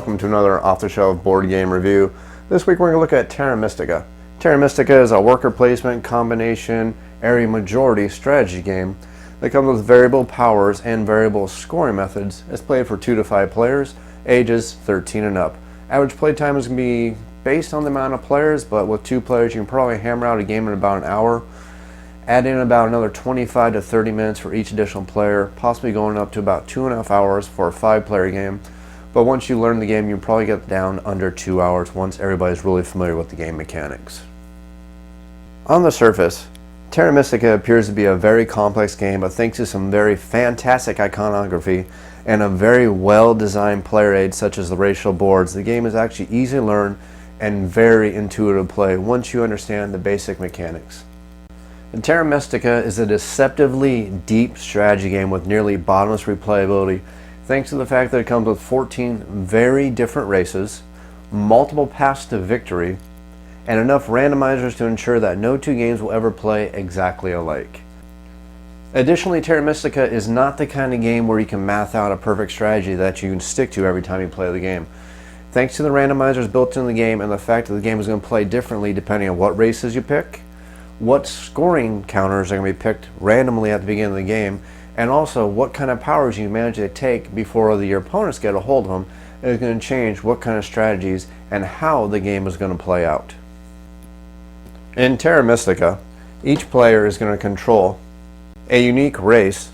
welcome to another off-the-shelf board game review. This week we're going to look at Terra Mystica. Terra Mystica is a worker placement, combination, area majority strategy game that comes with variable powers and variable scoring methods. It's played for 2 to 5 players, ages 13 and up. Average play time is going to be based on the amount of players, but with 2 players you can probably hammer out a game in about an hour. Add in about another 25 to 30 minutes for each additional player, possibly going up to about 2.5 hours for a 5-player game. But once you learn the game, you can probably get down under 2 hours once everybody's really familiar with the game mechanics. On the surface, Terra Mystica appears to be a very complex game, but thanks to some very fantastic iconography and a very well-designed player aid such as the racial boards, the game is actually easy to learn and very intuitive to play once you understand the basic mechanics. And Terra Mystica is a deceptively deep strategy game with nearly bottomless replayability, thanks to the fact that it comes with 14 very different races, multiple paths to victory, and enough randomizers to ensure that no 2 games will ever play exactly alike. Additionally, Terra Mystica is not the kind of game where you can math out a perfect strategy that you can stick to every time you play the game. Thanks to the randomizers built into the game and the fact that the game is going to play differently depending on what races you pick, what scoring counters are going to be picked randomly at the beginning of the game, and also what kind of powers you manage to take before your opponents get a hold of them is going to change what kind of strategies and how the game is going to play out. In Terra Mystica, each player is going to control a unique race,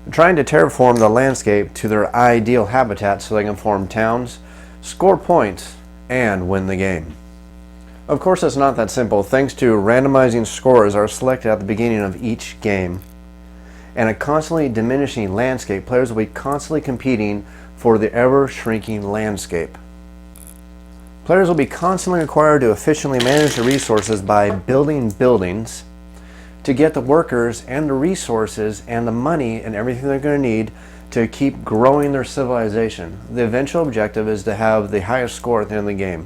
trying to terraform the landscape to their ideal habitat so they can form towns, score points, and win the game. Of course, it's not that simple. Thanks to randomizing scores are selected at the beginning of each game, and a constantly diminishing landscape, players will be constantly competing for the ever-shrinking landscape. Players will be constantly required to efficiently manage the resources by building buildings to get the workers and the resources and the money and everything they're going to need to keep growing their civilization. The eventual objective is to have the highest score at the end of the game.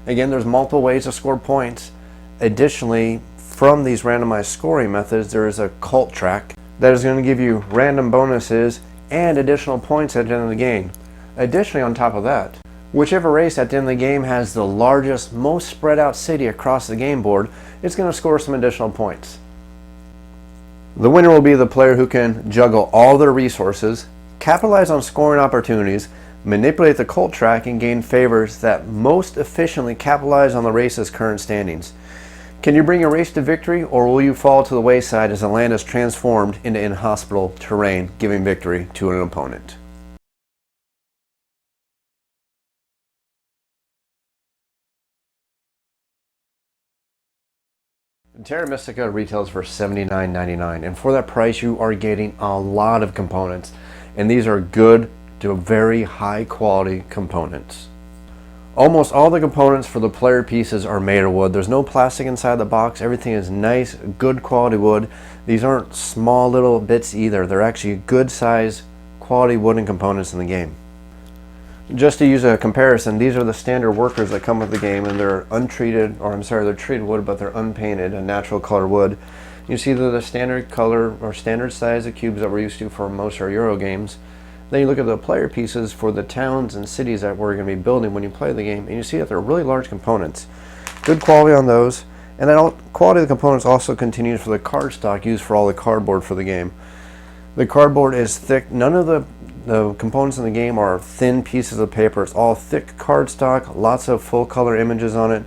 Again, there's multiple ways to score points. Additionally, from these randomized scoring methods, there is a cult track that is going to give you random bonuses and additional points at the end of the game. Additionally, on top of that, whichever race at the end of the game has the largest, most spread out city across the game board, it's going to score some additional points. The winner will be the player who can juggle all their resources, capitalize on scoring opportunities, manipulate the cult track, and gain favors that most efficiently capitalize on the race's current standings. Can you bring your race to victory, or will you fall to the wayside as the land is transformed into inhospitable terrain, giving victory to an opponent? Terra Mystica retails for $79.99, and for that price you are getting a lot of components, and these are good to very high quality components. Almost all the components for the player pieces are made of wood. There's no plastic inside the box. Everything is nice, good quality wood. These aren't small little bits either. They're actually good size quality wooden components in the game. Just to use a comparison, these are the standard workers that come with the game, and they're untreated, or I'm sorry, they're treated wood, but they're unpainted, a natural color wood. You see they're the standard color or standard size of cubes that we're used to for most of our Euro games. Then you look at the player pieces for the towns and cities that we're going to be building when you play the game, and you see that they're really large components. Good quality on those, and then quality of the components also continues for the cardstock used for all the cardboard for the game. The cardboard is thick. None of the components in the game are thin pieces of paper. It's all thick cardstock, lots of full color images on it.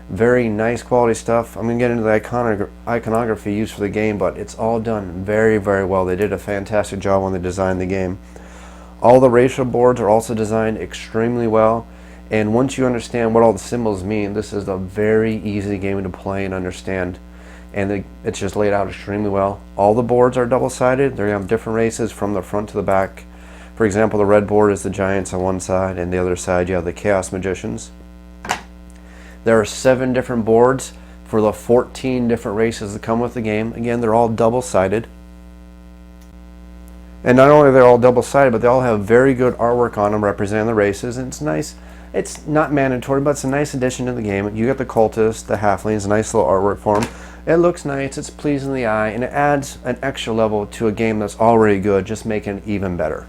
Very nice quality stuff. I'm going to get into the iconography used for the game, but it's all done very, very well. They did a fantastic job when they designed the game. All the racial boards are also designed extremely well, and once you understand what all the symbols mean, this is a very easy game to play and understand, and it's just laid out extremely well. All the boards are double-sided. They have different races from the front to the back. For example, the red board is the giants on one side, and the other side you have the chaos magicians. There are 7 different boards for the 14 different races that come with the game. Again, they're all double-sided. And not only are they all double-sided, but they all have very good artwork on them representing the races, and it's nice. It's not mandatory, but it's a nice addition to the game. You get the cultists, the halflings, a nice little artwork for them. It looks nice, it's pleasing to the eye, and it adds an extra level to a game that's already good, just making it even better.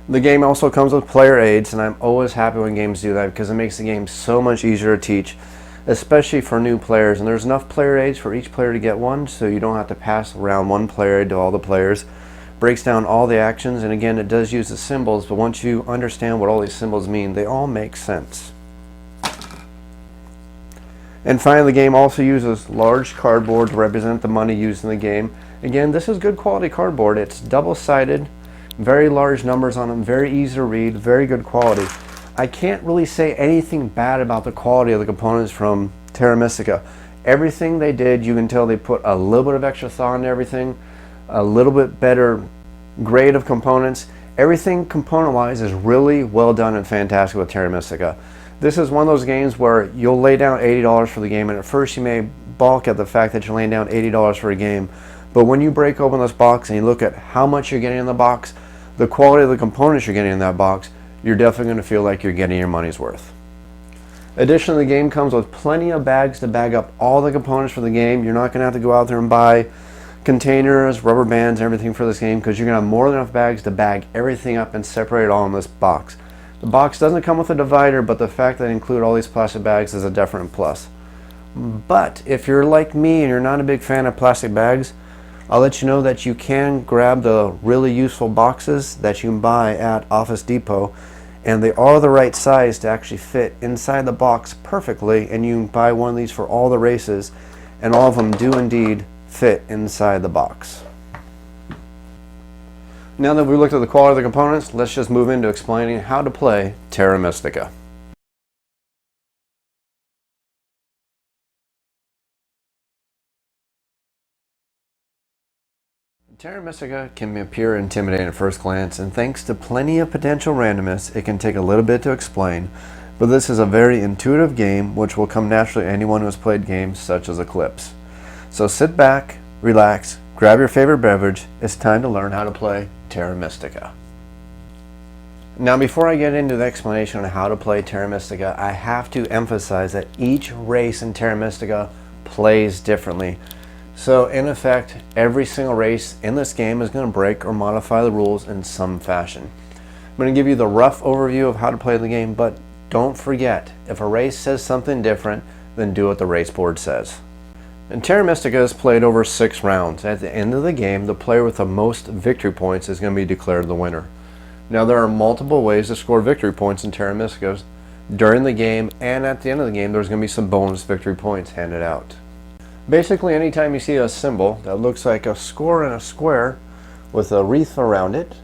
The game also comes with player aids, and I'm always happy when games do that because it makes the game so much easier to teach, especially for new players. And there's enough player aids for each player to get one, so you don't have to pass around one player aid to all the players. Breaks down all the actions, and again, it does use the symbols, but once you understand what all these symbols mean, they all make sense. And finally, the game also uses large cardboard to represent the money used in the game. Again, this is good quality cardboard. It's double-sided, very large numbers on them, very easy to read, very good quality. I can't really say anything bad about the quality of the components from Terra Mystica. Everything they did, you can tell they put a little bit of extra thought into everything, a little bit better grade of components. Everything component-wise is really well done and fantastic with Terra Mystica. This is one of those games where you'll lay down $80 for the game, and at first you may balk at the fact that you're laying down $80 for a game. But when you break open this box and you look at how much you're getting in the box, the quality of the components you're getting in that box, you're definitely going to feel like you're getting your money's worth. Additionally, the game comes with plenty of bags to bag up all the components for the game. You're not going to have to go out there and buy containers, rubber bands, and everything for this game because you're going to have more than enough bags to bag everything up and separate it all in this box. The box doesn't come with a divider, but the fact that they include all these plastic bags is a definite plus. But if you're like me and you're not a big fan of plastic bags, I'll let you know that you can grab the really useful boxes that you can buy at Office Depot, and they are the right size to actually fit inside the box perfectly, and you can buy one of these for all the races, and all of them do indeed fit inside the box. Now that we've looked at the quality of the components, let's just move into explaining how to play Terra Mystica. Terra Mystica can appear intimidating at first glance, and thanks to plenty of potential randomness, it can take a little bit to explain, but this is a very intuitive game which will come naturally to anyone who has played games such as Eclipse. So sit back, relax, grab your favorite beverage. It's time to learn how to play Terra Mystica. Now, before I get into the explanation on how to play Terra Mystica, I have to emphasize that each race in Terra Mystica plays differently. So in effect, every single race in this game is going to break or modify the rules in some fashion. I'm going to give you the rough overview of how to play the game, but don't forget, if a race says something different, then do what the race board says. And Terra Mystica is played over 6 rounds. At the end of the game, the player with the most victory points is going to be declared the winner. Now, there are multiple ways to score victory points in Terra Mystica during the game, and at the end of the game, there's going to be some bonus victory points handed out. Basically, anytime you see a symbol that looks like a score in a square with a wreath around it,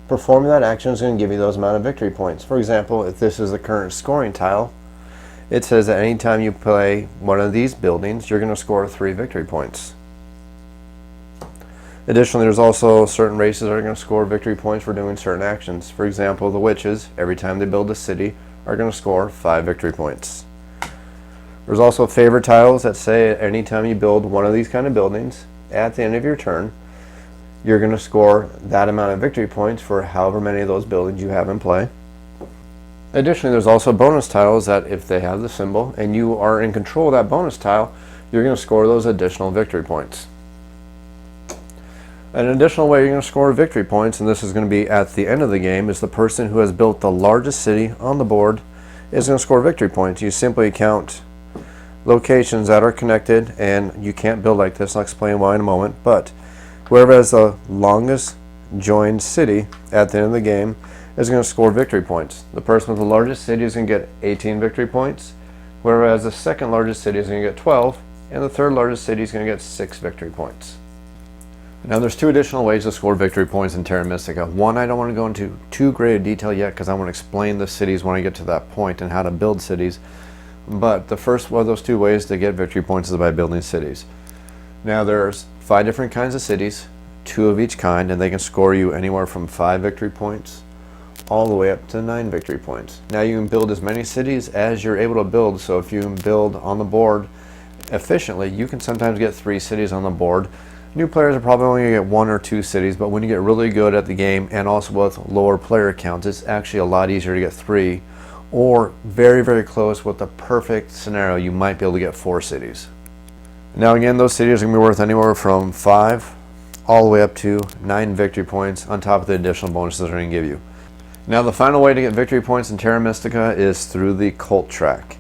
performing that action is going to give you those amount of victory points. For example, if this is the current scoring tile, it says that anytime you play one of these buildings, you're going to score 3 victory points. Additionally, there's also certain races that are going to score victory points for doing certain actions. For example, the witches, every time they build a city, are going to score 5 victory points. There's also favor tiles that say anytime you build one of these kind of buildings, at the end of your turn, you're going to score that amount of victory points for however many of those buildings you have in play. Additionally, there's also bonus tiles that if they have the symbol and you are in control of that bonus tile, you're going to score those additional victory points. An additional way you're going to score victory points, and this is going to be at the end of the game, is the person who has built the largest city on the board is going to score victory points. You simply count locations that are connected, and you can't build like this. I'll explain why in a moment, but whoever has the longest joined city at the end of the game is going to score victory points. The person with the largest city is going to get 18 victory points, whoever has the second largest city is going to get 12, and the third largest city is going to get 6 victory points. Now, there's 2 additional ways to score victory points in Terra Mystica. One, I don't want to go into too great a detail yet because I want to explain the cities when I get to that point and how to build cities. But the first one of those 2 ways to get victory points is by building cities. Now, there's 5 different kinds of cities, 2 of each kind, and they can score you anywhere from 5 victory points all the way up to 9 victory points. Now, you can build as many cities as you're able to build, so if you can build on the board efficiently, you can sometimes get 3 cities on the board. New players are probably only going to get 1 or 2 cities, but when you get really good at the game and also with lower player counts, it's actually a lot easier to get 3, or very, very close with the perfect scenario, you might be able to get 4 cities. Now again, those cities are going to be worth anywhere from 5 all the way up to 9 victory points on top of the additional bonuses they're going to give you. Now the final way to get victory points in Terra Mystica is through the cult track.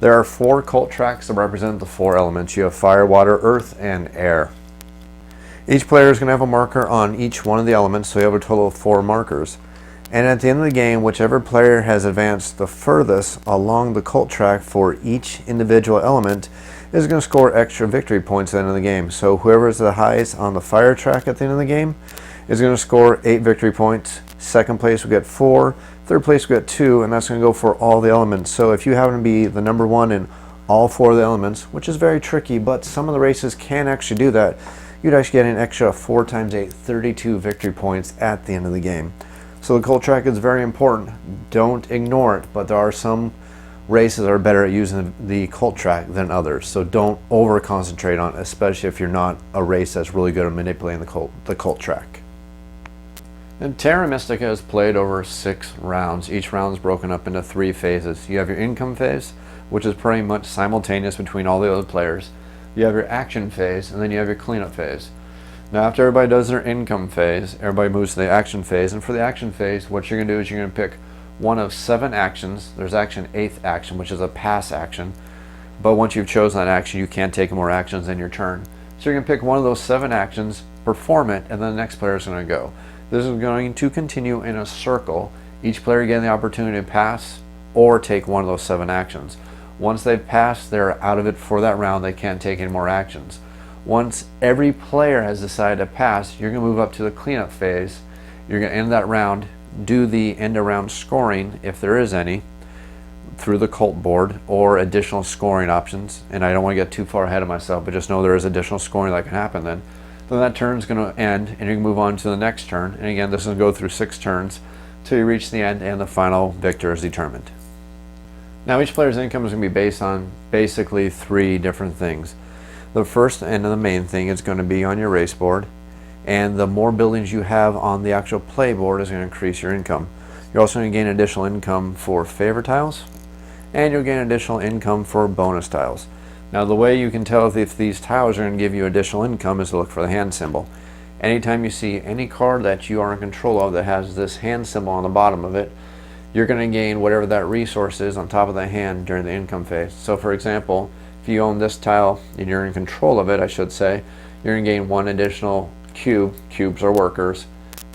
There are 4 cult tracks that represent the 4 elements. You have fire, water, earth, and air. Each player is going to have a marker on each one of the elements, so you have a total of 4 markers. And at the end of the game, whichever player has advanced the furthest along the cult track for each individual element is going to score extra victory points at the end of the game. So whoever is the highest on the fire track at the end of the game is going to score 8 victory points. Second place will get 4, third place will get 2, and that's going to go for all the elements. So if you happen to be the number 1 in all 4 of the elements, which is very tricky, but some of the races can actually do that, you'd actually get an extra 4 times 8, 32 victory points at the end of the game. So the cult track is very important. Don't ignore it, but there are some races that are better at using the cult track than others. So don't over concentrate on it, especially if you're not a race that's really good at manipulating the cult track. And Terra Mystica is played over 6 rounds. Each round is broken up into 3 phases. You have your income phase, which is pretty much simultaneous between all the other players. You have your action phase, and then you have your cleanup phase. Now after everybody does their income phase, everybody moves to the action phase. And for the action phase, what you're going to do is you're going to pick one of 7 actions. There's actually an 8th action, which is a pass action. But once you've chosen that action, you can't take more actions in your turn. So you're going to pick one of those 7 actions, perform it, and then the next player is going to go. This is going to continue in a circle, each player getting the opportunity to pass or take one of those 7 actions. Once they've passed, they're out of it for that round. They can't take any more actions. Once every player has decided to pass, you're going to move up to the cleanup phase. You're going to end that round, do the end of round scoring, if there is any, through the cult board or additional scoring options. And I don't want to get too far ahead of myself, but just know there is additional scoring that can happen then. Then that turn is going to end, and you can move on to the next turn. And again, this is going to go through 6 turns till you reach the end, and the final victor is determined. Now, each player's income is going to be based on basically 3 different things. The first and the main thing is going to be on your race board, and the more buildings you have on the actual play board is going to increase your income. You're also going to gain additional income for favor tiles, and you'll gain additional income for bonus tiles. Now the way you can tell if these tiles are going to give you additional income is to look for the hand symbol. Anytime you see any card that you are in control of that has this hand symbol on the bottom of it, you're going to gain whatever that resource is on top of the hand during the income phase. So for example, if you own this tile and you're in control of it, I should say, you're going to gain 1 additional cube, cubes are workers,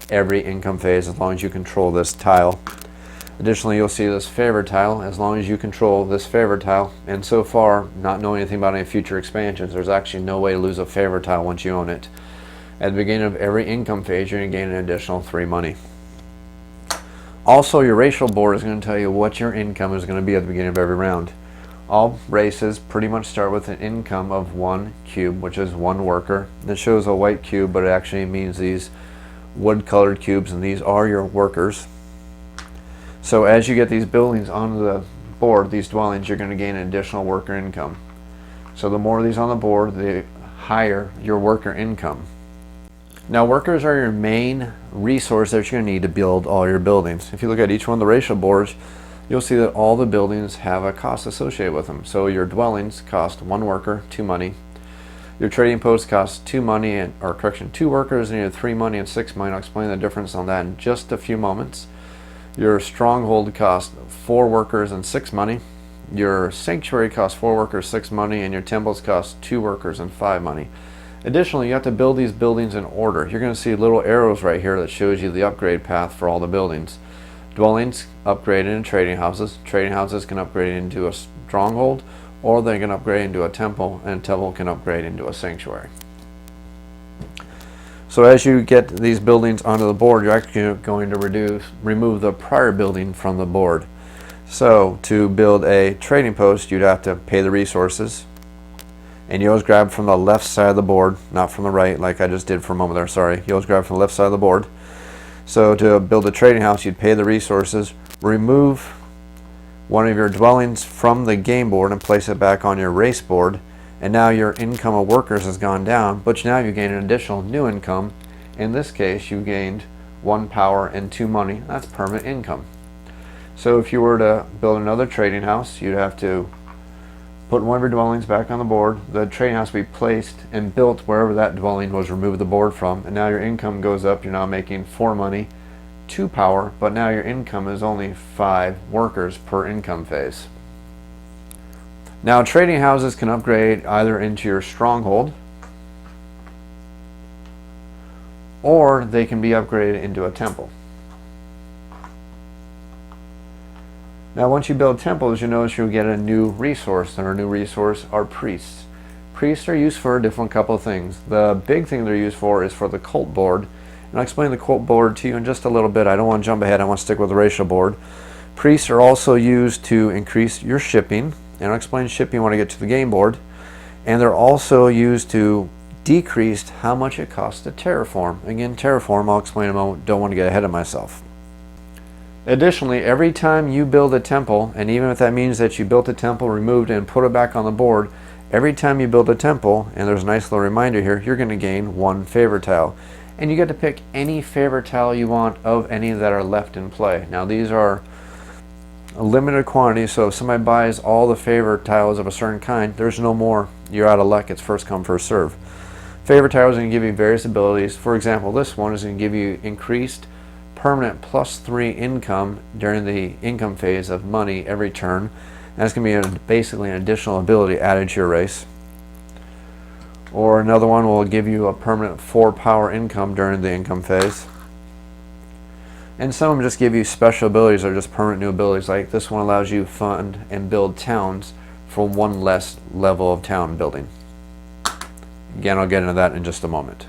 every income phase as long as you control this tile. Additionally, you'll see this favor tile as long as you control this favor tile. And so far, not knowing anything about any future expansions, there's actually no way to lose a favor tile once you own it. At the beginning of every income phase, you're going to gain an additional 3 money. Also, your racial board is going to tell you what your income is going to be at the beginning of every round. All races pretty much start with an income of 1 cube, which is 1 worker. It shows a white cube, but it actually means these wood-colored cubes, and these are your workers. So as you get these buildings onto the board, these dwellings, you're going to gain an additional worker income. So the more of these on the board, the higher your worker income. Now workers are your main resource that you're going to need to build all your buildings. If you look at each one of the racial boards, you'll see that all the buildings have a cost associated with them. So your dwellings cost 1 worker, 2 money. Your trading post costs 2 money, 2 workers, and you have 3 money and 6 money. I'll explain the difference on that in just a few moments. Your stronghold costs 4 workers and 6 money. Your sanctuary costs 4 workers, 6 money, and your temples cost 2 workers and 5 money. Additionally, you have to build these buildings in order. You're going to see little arrows right here that shows you the upgrade path for all the buildings. Dwellings upgrade into trading houses. Trading houses can upgrade into a stronghold, or they can upgrade into a temple, and a temple can upgrade into a sanctuary. So as you get these buildings onto the board, you're actually going to remove the prior building from the board. So to build a trading post, you'd have to pay the resources, and you always grab from the left side of the board, not from the right like I just did for a moment there, sorry. You always grab from the left side of the board. So to build a trading house, you'd pay the resources, remove one of your dwellings from the game board and place it back on your race board, and now your income of workers has gone down, but now you gain an additional new income. In this case, you gained 1 power and 2 money. That's permanent income. So if you were to build another trading house, you'd have to put one of your dwellings back on the board. The trading house would be placed and built wherever that dwelling was removed the board from, and now your income goes up. You're now making 4 money, 2 power, but now your income is only 5 workers per income phase. Now trading houses can upgrade either into your stronghold, or they can be upgraded into a temple. Now once you build temples, you notice you'll get a new resource, and our new resource are priests. Priests are used for a different couple of things. The big thing they're used for is for the cult board, and I'll explain the cult board to you in just a little bit. I don't want to jump ahead, I want to stick with the racial board. Priests are also used to increase your shipping, and I'll explain shipping when I get to the game board. And they're also used to decrease how much it costs to terraform. Again, terraform, I'll explain in a moment, don't want to get ahead of myself. Additionally, every time you build a temple, and even if that means that you built a temple, removed it, and put it back on the board, every time you build a temple, and there's a nice little reminder here, you're going to gain 1 favor tile. And you get to pick any favor tile you want of any that are left in play. Now these are a limited quantity, so if somebody buys all the favor tiles of a certain kind, there's no more. You're out of luck. It's first come, first serve. Favor tiles are going to give you various abilities. For example, this one is going to give you increased permanent +3 income during the income phase of money every turn. That's going to be basically an additional ability added to your race. Or another one will give you a permanent 4 power income during the income phase. And some of them just give you special abilities or just permanent new abilities. Like this one allows you to fund and build towns for 1 less level of town building. Again, I'll get into that in just a moment.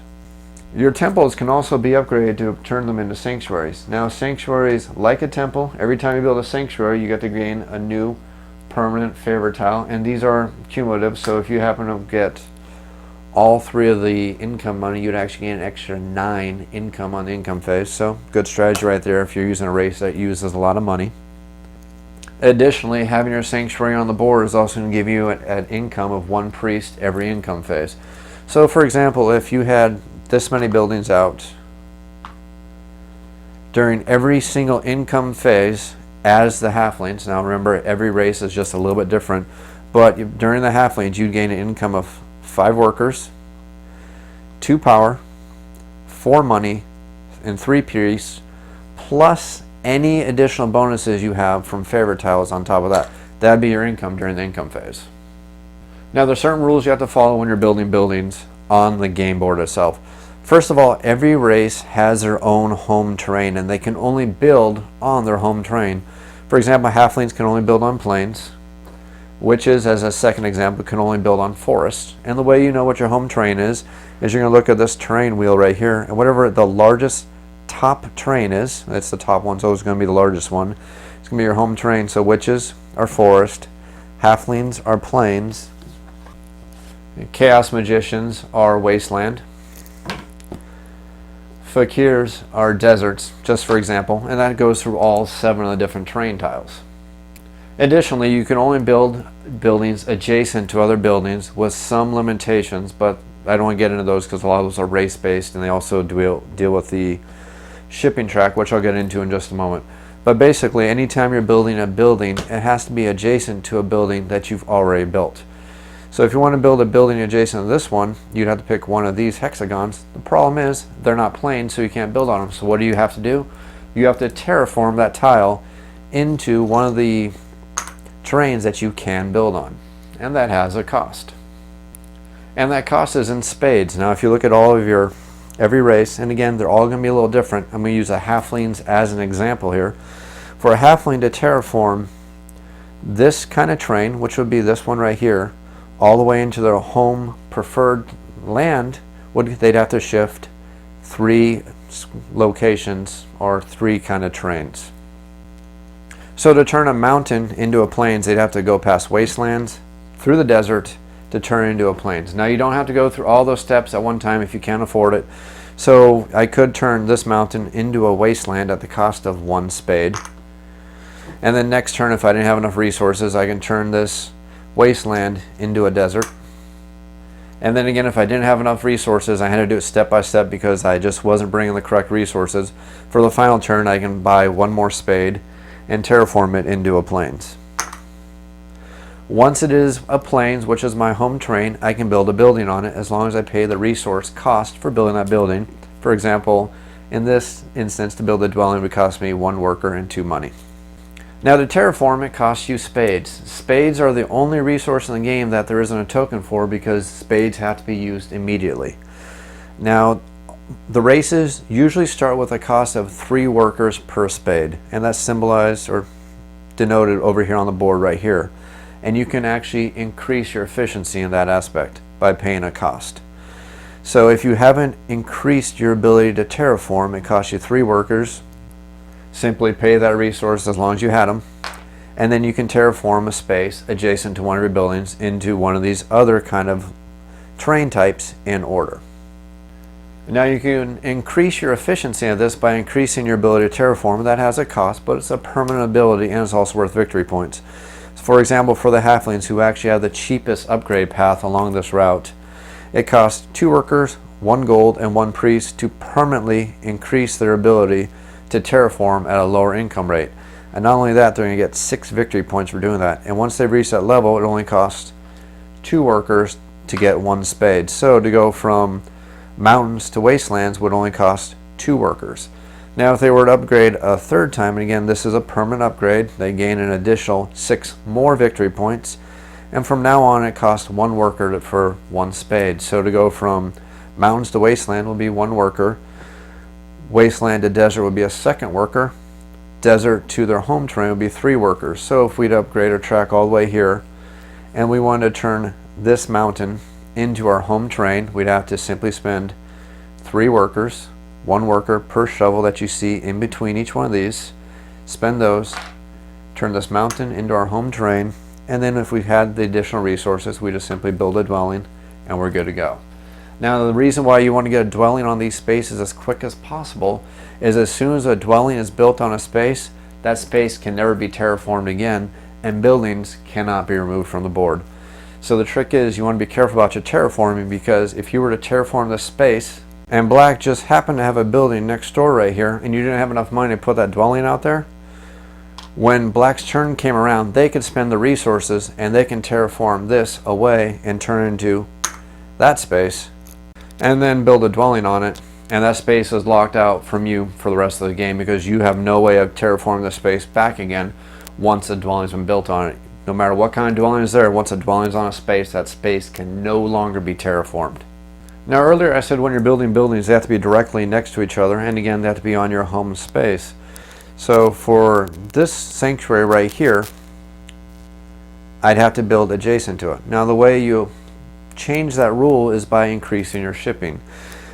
Your temples can also be upgraded to turn them into sanctuaries. Now sanctuaries, like a temple, every time you build a sanctuary you get to gain a new permanent favor tile, and these are cumulative, so if you happen to get all 3 of the income money, you'd actually gain an extra 9 income on the income phase. So good strategy right there if you're using a race that uses a lot of money. Additionally, having your sanctuary on the board is also going to give you an income of 1 priest every income phase. So for example, if you had this many buildings out during every single income phase as the halflings, now remember every race is just a little bit different, but during the halflings you'd gain an income of 5 workers, 2 power, 4 money, and 3 priests, plus any additional bonuses you have from favor tiles on top of that. That'd be your income during the income phase. Now there's certain rules you have to follow when you're building buildings on the game board itself. First of all, every race has their own home terrain, and they can only build on their home terrain. For example, halflings can only build on plains. Witches, as a second example, can only build on forests. And the way you know what your home terrain is you're going to look at this terrain wheel right here, and whatever the largest top terrain is, that's the top one, so it's going to be the largest one. It's going to be your home terrain. So witches are forest, halflings are plains, chaos magicians are wasteland, fakirs are deserts, just for example, and that goes through all 7 of the different terrain tiles. Additionally, you can only build buildings adjacent to other buildings with some limitations, but I don't want to get into those because a lot of those are race-based, and they also deal with the shipping track, which I'll get into in just a moment. But basically, anytime you're building a building, it has to be adjacent to a building that you've already built. So if you want to build a building adjacent to this one, you'd have to pick one of these hexagons. The problem is they're not plain, so you can't build on them. So what do you have to do? You have to terraform that tile into one of the terrains that you can build on, and that has a cost. And that cost is in spades. Now if you look at all of your every race, and again they're all going to be a little different, I'm going to use a halflings as an example here. For a halfling to terraform this kind of terrain, which would be this one right here, all the way into their home preferred land, they'd have to shift 3 locations or 3 kind of terrains. So to turn a mountain into a plains, they'd have to go past wastelands, through the desert, to turn it into a plains. Now you don't have to go through all those steps at one time if you can't afford it. So I could turn this mountain into a wasteland at the cost of 1 spade. And then next turn, if I didn't have enough resources, I can turn this wasteland into a desert. And then again, if I didn't have enough resources, I had to do it step by step because I just wasn't bringing the correct resources. For the final turn, I can buy 1 more spade and terraform it into a plains. Once it is a plains, which is my home terrain, I can build a building on it as long as I pay the resource cost for building that building. For example, In this instance, to build a dwelling would cost me 1 worker and 2 money. Now to terraform, it costs you spades. Spades are the only resource in the game that there isn't a token for, because spades have to be used immediately. Now, the races usually start with a cost of 3 workers per spade, and that's symbolized or denoted over here on the board right here. And you can actually increase your efficiency in that aspect by paying a cost. So if you haven't increased your ability to terraform, it costs you 3 workers. Simply pay that resource as long as you had them, and then you can terraform a space adjacent to one of your buildings into one of these other kind of terrain types in order. Now you can increase your efficiency of this by increasing your ability to terraform. That has a cost, but it's a permanent ability, and it's also worth victory points. For example, for the halflings, who actually have the cheapest upgrade path along this route, it costs 2 workers, 1 gold, and 1 priest to permanently increase their ability to terraform at a lower income rate. And not only that, they're going to get 6 victory points for doing that. And once they've reached that level, it only costs 2 workers to get 1 spade. So to go from mountains to wastelands would only cost 2 workers. Now if they were to upgrade a 3rd time, and again this is a permanent upgrade, they gain an additional 6 more victory points, and from now on it costs 1 worker for 1 spade. So to go from mountains to wasteland will be 1 worker, wasteland to desert would be a 2nd worker, desert to their home terrain would be 3 workers. So if we'd upgrade our track all the way here and we wanted to turn this mountain into our home terrain, we'd have to simply spend 3 workers, 1 worker per shovel that you see in between each one of these, spend those, turn this mountain into our home terrain, and then if we had the additional resources, we just simply build a dwelling and we're good to go. Now the reason why you want to get a dwelling on these spaces as quick as possible is as soon as a dwelling is built on a space, that space can never be terraformed again, and buildings cannot be removed from the board. So the trick is you want to be careful about your terraforming, because if you were to terraform this space and black just happened to have a building next door right here and you didn't have enough money to put that dwelling out there, when black's turn came around, they could spend the resources and they can terraform this away and turn into that space and then build a dwelling on it, and that space is locked out from you for the rest of the game because you have no way of terraforming the space back again once a dwelling's been built on it. No matter what kind of dwelling is there, once a dwelling is on a space, that space can no longer be terraformed. Now earlier I said when you're building buildings, they have to be directly next to each other, and again they have to be on your home space. So for this sanctuary right here, I'd have to build adjacent to it. Now the way you change that rule is by increasing your shipping.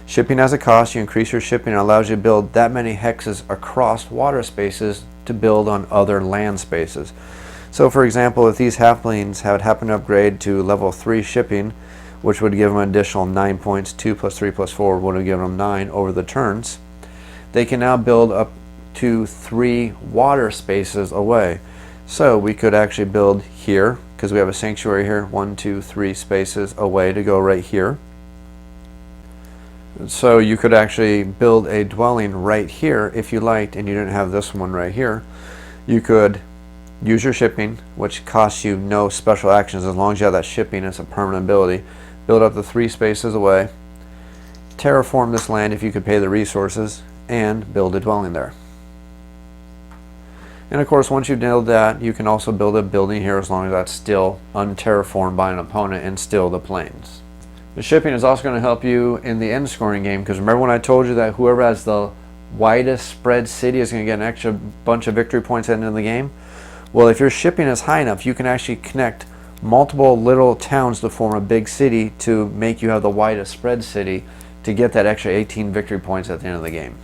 Shipping has a cost. You increase your shipping, it allows you to build that many hexes across water spaces to build on other land spaces. So for example, if these halflings had happened to upgrade to level 3 shipping, which would give them an additional 9 points, 2 plus 3 plus 4 would have given them 9 over the turns, they can now build up to 3 water spaces away. So we could actually build here, because we have a sanctuary here, 1, 2, 3 spaces away to go right here. So you could actually build a dwelling right here if you liked, and you didn't have this one right here. You could use your shipping, which costs you no special actions as long as you have that shipping. It's a permanent ability. Build up the 3 spaces away, terraform this land if you could pay the resources, and build a dwelling there. And of course, once you build that, you can also build a building here as long as that's still unterraformed by an opponent and still the plains. The shipping is also going to help you in the end scoring game, because remember when I told you that whoever has the widest spread city is going to get an extra bunch of victory points at the end of the game? Well, if your shipping is high enough, you can actually connect multiple little towns to form a big city to make you have the widest spread city to get that extra 18 victory points at the end of the game.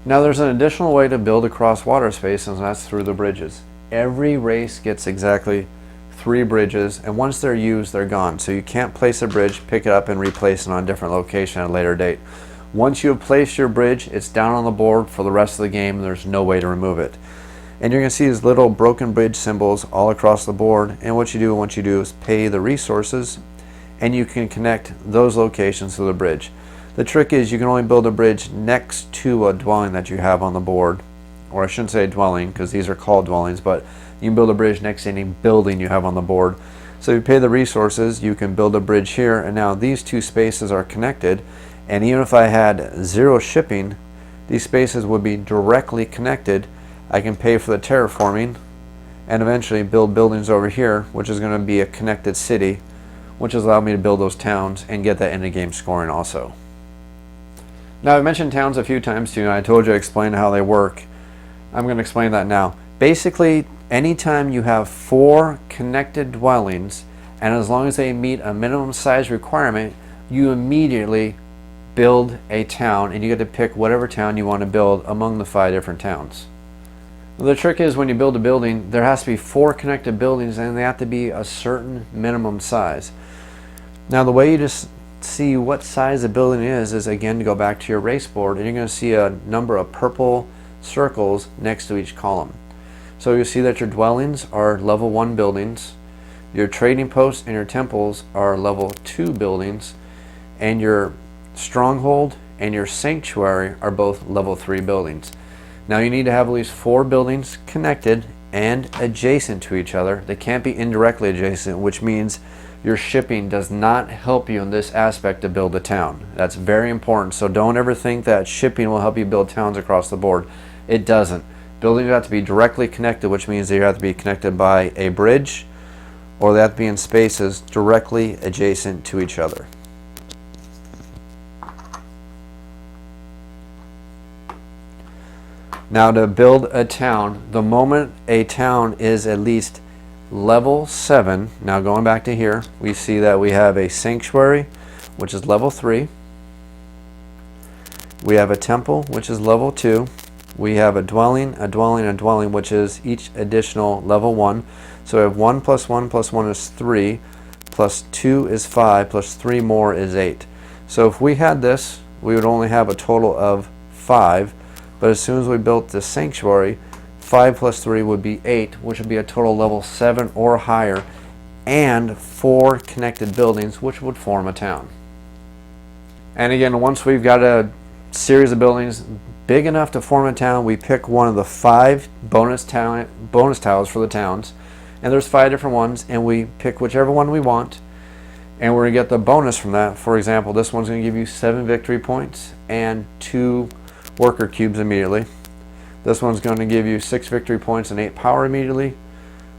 Now there's an additional way to build across water spaces, and that's through the bridges. Every race gets exactly 3 bridges, and once they're used, they're gone. So you can't place a bridge, pick it up, and replace it on a different location at a later date. Once you have placed your bridge, it's down on the board for the rest of the game, and there's no way to remove it. And you're going to see these little broken bridge symbols all across the board, and what you do once you do is pay the resources, and you can connect those locations to the bridge. The trick is you can only build a bridge next to a dwelling that you have on the board, or I shouldn't say dwelling because these are called dwellings, but you can build a bridge next to any building you have on the board. So if you pay the resources, you can build a bridge here, and now these 2 spaces are connected, and even if I had 0 shipping, these spaces would be directly connected. I can pay for the terraforming and eventually build buildings over here, which is going to be a connected city, which has allowed me to build those towns and get that end game scoring also. Now, I mentioned towns a few times too, and I told you to explain how they work. I'm going to explain that now. Basically, anytime you have 4 connected dwellings, and as long as they meet a minimum size requirement, you immediately build a town, and you get to pick whatever town you want to build among the 5 different towns. The trick is, when you build a building, there has to be 4 connected buildings, and they have to be a certain minimum size. Now, the way you just see what size the building is again to go back to your race board, and you're going to see a number of purple circles next to each column. So you see that your dwellings are level 1 buildings, your trading posts and your temples are level 2 buildings, and your stronghold and your sanctuary are both level 3 buildings. Now you need to have at least 4 buildings connected and adjacent to each other. They can't be indirectly adjacent, which means your shipping does not help you in this aspect to build a town. That's very important, so don't ever think that shipping will help you build towns across the board. It doesn't. Buildings have to be directly connected, which means they have to be connected by a bridge, or they have to be in spaces directly adjacent to each other. Now, to build a town, the moment a town is at least level 7, now going back to here, we see that we have a sanctuary, which is level 3. We have a temple, which is level 2. We have a dwelling, which is each additional level 1. So we have 1 plus 1 plus 1 is 3, plus 2 is 5, plus 3 more is 8. So if we had this, we would only have a total of 5. But as soon as we built this sanctuary, 5 plus 3 would be 8, which would be a total level 7 or higher, and 4 connected buildings, which would form a town. And again, once we've got a series of buildings big enough to form a town, we pick one of the 5 bonus tiles for the towns, and there's 5 different ones, and we pick whichever one we want, and we're going to get the bonus from that. For example, this one's going to give you 7 victory points and 2 worker cubes immediately. This one's going to give you 6 victory points and 8 power immediately.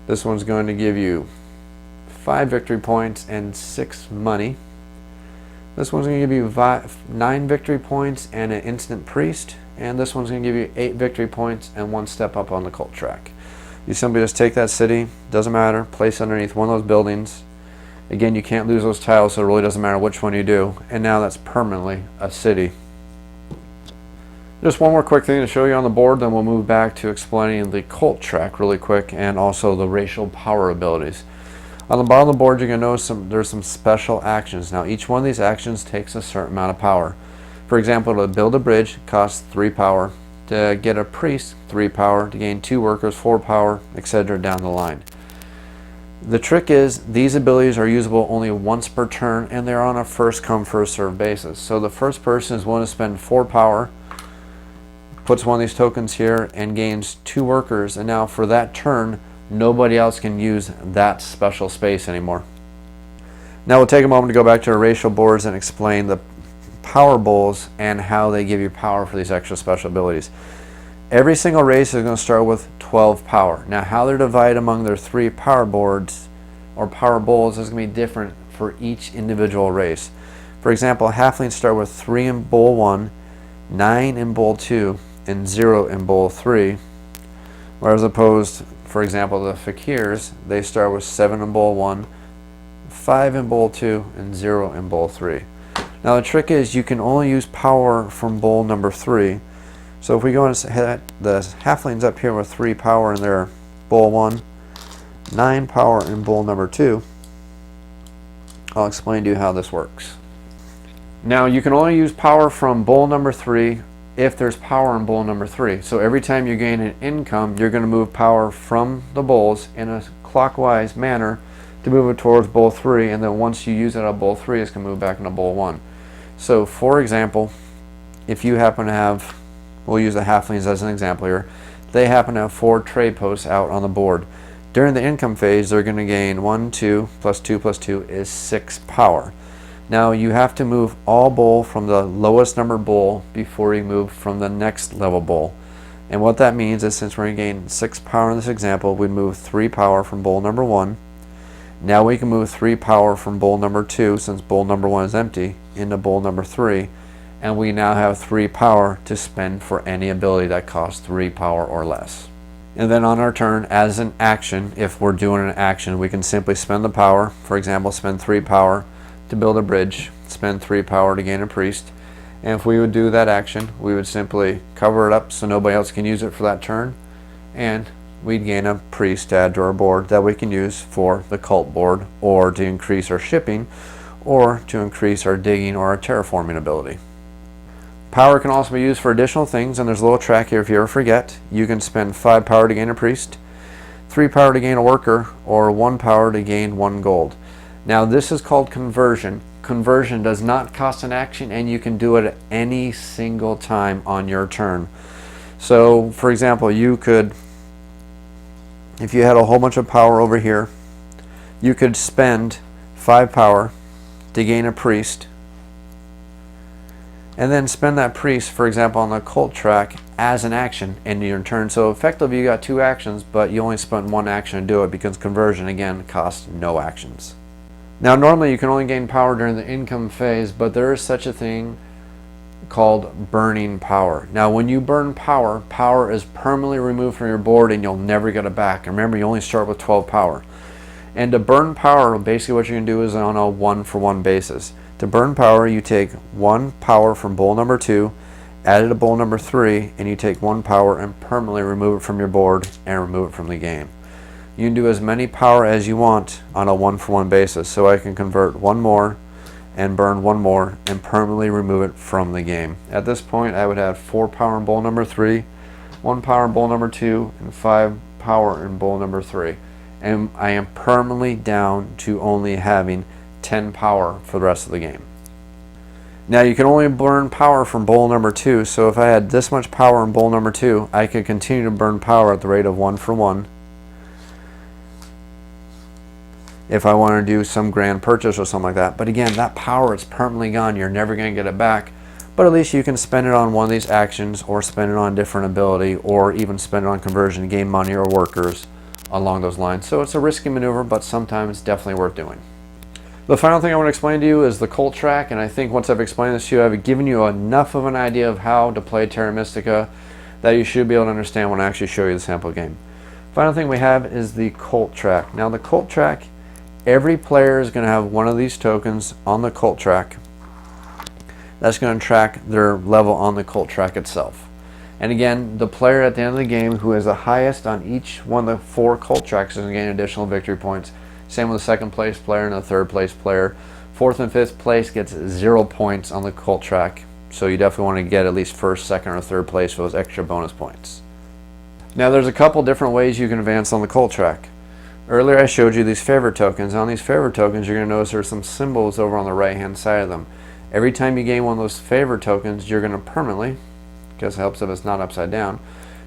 This one's going to give you 5 victory points and 6 money. This one's going to give you 9 victory points and an instant priest. And this one's going to give you 8 victory points and 1 step up on the cult track. You simply just take that city, doesn't matter, place underneath one of those buildings. Again, you can't lose those tiles, so it really doesn't matter which one you do. And now that's permanently a city. Just one more quick thing to show you on the board, then we'll move back to explaining the cult track really quick, and also the racial power abilities. On the bottom of the board, you're going to notice there's some special actions. Now, each one of these actions takes a certain amount of power. For example, to build a bridge costs 3 power. To get a priest, 3 power. To gain 2 workers, 4 power, etc. down the line. The trick is, these abilities are usable only once per turn, and they're on a first come, first served basis. So the first person is willing to spend 4 power, puts one of these tokens here, and gains 2 workers, and now for that turn, nobody else can use that special space anymore. Now we'll take a moment to go back to our racial boards and explain the power bowls and how they give you power for these extra special abilities. Every single race is going to start with 12 power. Now how they're divided among their 3 power boards or power bowls is going to be different for each individual race. For example, halflings start with 3 in bowl 1, 9 in bowl 2, and 0 in bowl 3. Whereas opposed, for example, the fakirs, they start with 7 in bowl 1, 5 in bowl 2, and 0 in bowl 3. Now the trick is, you can only use power from bowl number 3. So if we go and hit the halflings up here with 3 power in their bowl 1, 9 power in bowl number 2, I'll explain to you how this works. Now you can only use power from bowl number 3 if there's power in bowl number 3. So every time you gain an income, you're going to move power from the bowls in a clockwise manner to move it towards bowl 3, and then once you use it on bowl 3, it's going to move back into bowl 1. So for example, if you happen to have, we'll use the halflings as an example here, they happen to have 4 trade posts out on the board. During the income phase, they're going to gain 1, 2 plus 2 plus 2 is 6 power. Now you have to move all bowl from the lowest number bowl before you move from the next level bowl. And what that means is, since we're going to gain 6 power in this example, we move 3 power from bowl number 1. Now we can move 3 power from bowl number 2, since bowl number 1 is empty, into bowl number 3. And we now have 3 power to spend for any ability that costs 3 power or less. And then on our turn, as an action, if we're doing an action, we can simply spend the power. For example, spend 3 power to build a bridge, spend 3 power to gain a priest. And if we would do that action, we would simply cover it up so nobody else can use it for that turn, and we'd gain a priest to add to our board that we can use for the cult board, or to increase our shipping, or to increase our digging or our terraforming ability. Power can also be used for additional things, and there's a little track here if you ever forget. You can spend 5 power to gain a priest, 3 power to gain a worker, or 1 power to gain 1 gold. Now this is called conversion. Conversion does not cost an action, and you can do it at any single time on your turn. So for example, you could, if you had a whole bunch of power over here, you could spend 5 power to gain a priest, and then spend that priest, for example, on the cult track as an action in your turn. So effectively you got 2 actions, but you only spent 1 action to do it, because conversion again costs no actions. Now normally you can only gain power during the income phase, but there is such a thing called burning power. Now when you burn power, power is permanently removed from your board and you'll never get it back. And remember, you only start with 12 power. And to burn power, basically what you're going to do is on a 1-for-1 basis. To burn power, you take 1 power from bowl number 2, add it to bowl number 3, and you take 1 power and permanently remove it from your board and remove it from the game. You can do as many power as you want on a 1-for-1 basis. So I can convert 1 more and burn 1 more and permanently remove it from the game. At this point I would have 4 power in bowl number 3, 1 power in bowl number 2, and 5 power in bowl number 3. And I am permanently down to only having 10 power for the rest of the game. Now you can only burn power from bowl number 2, so if I had this much power in bowl number 2, I could continue to burn power at the rate of 1-for-1. If I want to do some grand purchase or something like that. But again, that power is permanently gone. You're never going to get it back. But at least you can spend it on one of these actions, or spend it on a different ability, or even spend it on conversion to gain money or workers along those lines. So it's a risky maneuver, but sometimes definitely worth doing. The final thing I want to explain to you is the cult track, and I think once I've explained this to you, I've given you enough of an idea of how to play Terra Mystica that you should be able to understand when I actually show you the sample game. Final thing we have is the cult track. Now the cult track, every player is going to have one of these tokens on the cult track that's going to track their level on the cult track itself. And again, the player at the end of the game who is the highest on each one of the 4 cult tracks is going to gain additional victory points. Same with the 2nd place player and the 3rd place player. 4th and 5th place gets 0 points on the cult track. So you definitely want to get at least 1st, 2nd, or 3rd place for those extra bonus points. Now there's a couple different ways you can advance on the cult track. Earlier I showed you these favorite tokens. On these favorite tokens, you're going to notice there's some symbols over on the right hand side of them. Every time you gain one of those favorite tokens, you're going to permanently, because it helps if it's not upside down,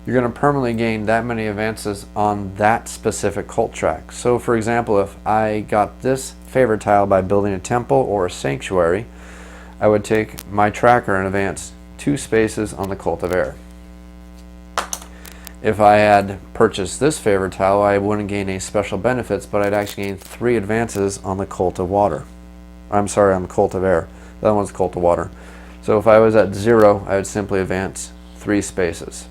you're going to permanently gain that many advances on that specific cult track. So for example, if I got this favorite tile by building a temple or a sanctuary, I would take my tracker and advance 2 spaces on the Cult of Air. If I had purchased this favorite tile, I wouldn't gain any special benefits, but I'd actually gain 3 advances on the Cult of Water. I'm sorry, on the Cult of Air. The other one's Cult of Water. So if I was at 0, I would simply advance 3 spaces.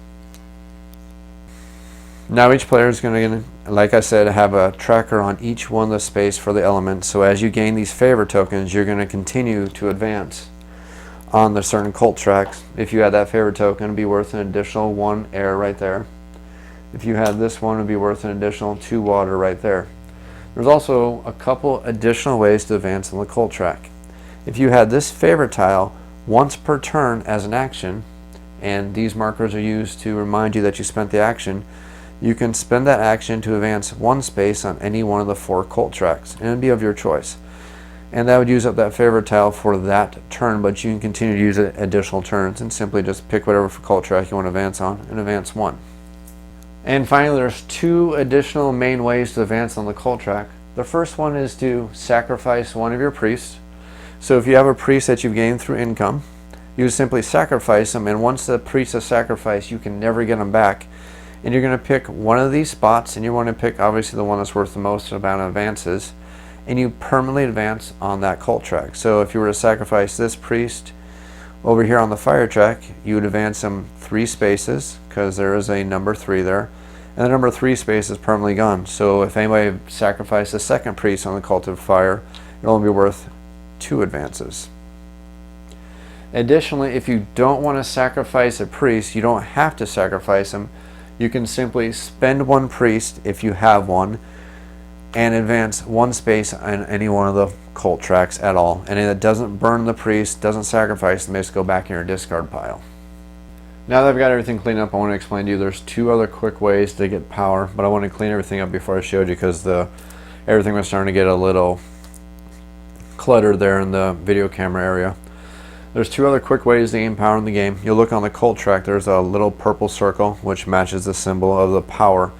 Now each player is going to, like I said, have a tracker on each one of the space for the element. So as you gain these favorite tokens, you're going to continue to advance on the certain cult tracks. If you had that favorite token, it'd be worth an additional 1 air right there. If you had this one, it would be worth an additional 2 water right there. There's also a couple additional ways to advance on the cult track. If you had this favorite tile once per turn as an action, and these markers are used to remind you that you spent the action, you can spend that action to advance 1 space on any one of the 4 cult tracks, and it'd be of your choice. And that would use up that favorite tile for that turn, but you can continue to use it additional turns and simply just pick whatever cult track you want to advance on and advance 1. And finally, there's 2 additional main ways to advance on the cult track. The first one is to sacrifice one of your priests, So if you have a priest that you've gained through income, you simply sacrifice them, and once the priest is sacrificed, you can never get them back. And you're going to pick one of these spots, and you want to pick obviously the one that's worth the most amount of advances, and you permanently advance on that cult track. So if you were to sacrifice this priest over here on the fire track, you would advance him 3 spaces, because there is a number 3 there, and the number 3 space is permanently gone. So if anybody sacrificed the second priest on the cult of fire, it'll only be worth 2 advances. Additionally, if you don't want to sacrifice a priest, you don't have to sacrifice him. You can simply spend 1 priest if you have one, and advance 1 space on any one of the cult tracks at all. And it doesn't burn the priest, doesn't sacrifice them, they just go back in your discard pile. Now that I've got everything cleaned up, I want to explain to you there's 2 other quick ways to get power, but I want to clean everything up before I showed you, because everything was starting to get a little cluttered there in the video camera area. There's 2 other quick ways to gain power in the game. You'll look on the cult track, there's a little purple circle which matches the symbol of the power.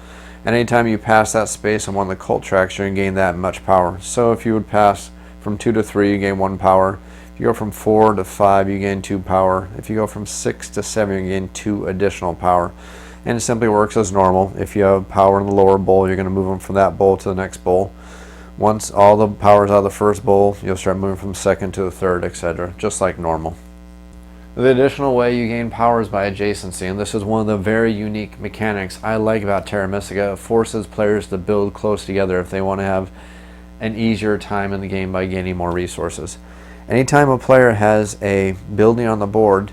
And anytime you pass that space on one of the cult tracks, you're going to gain that much power. So if you would pass from 2 to 3, you gain 1 power. If you go from 4 to 5, you gain 2 power. If you go from 6 to 7, you gain 2 additional power. And it simply works as normal. If you have power in the lower bowl, you're going to move them from that bowl to the next bowl. Once all the power is out of the first bowl, you'll start moving from second to the third, etc., just like normal. The additional way you gain power is by adjacency, and this is one of the very unique mechanics I like about Terra Mystica. It forces players to build close together if they want to have an easier time in the game by gaining more resources. Anytime a player has a building on the board,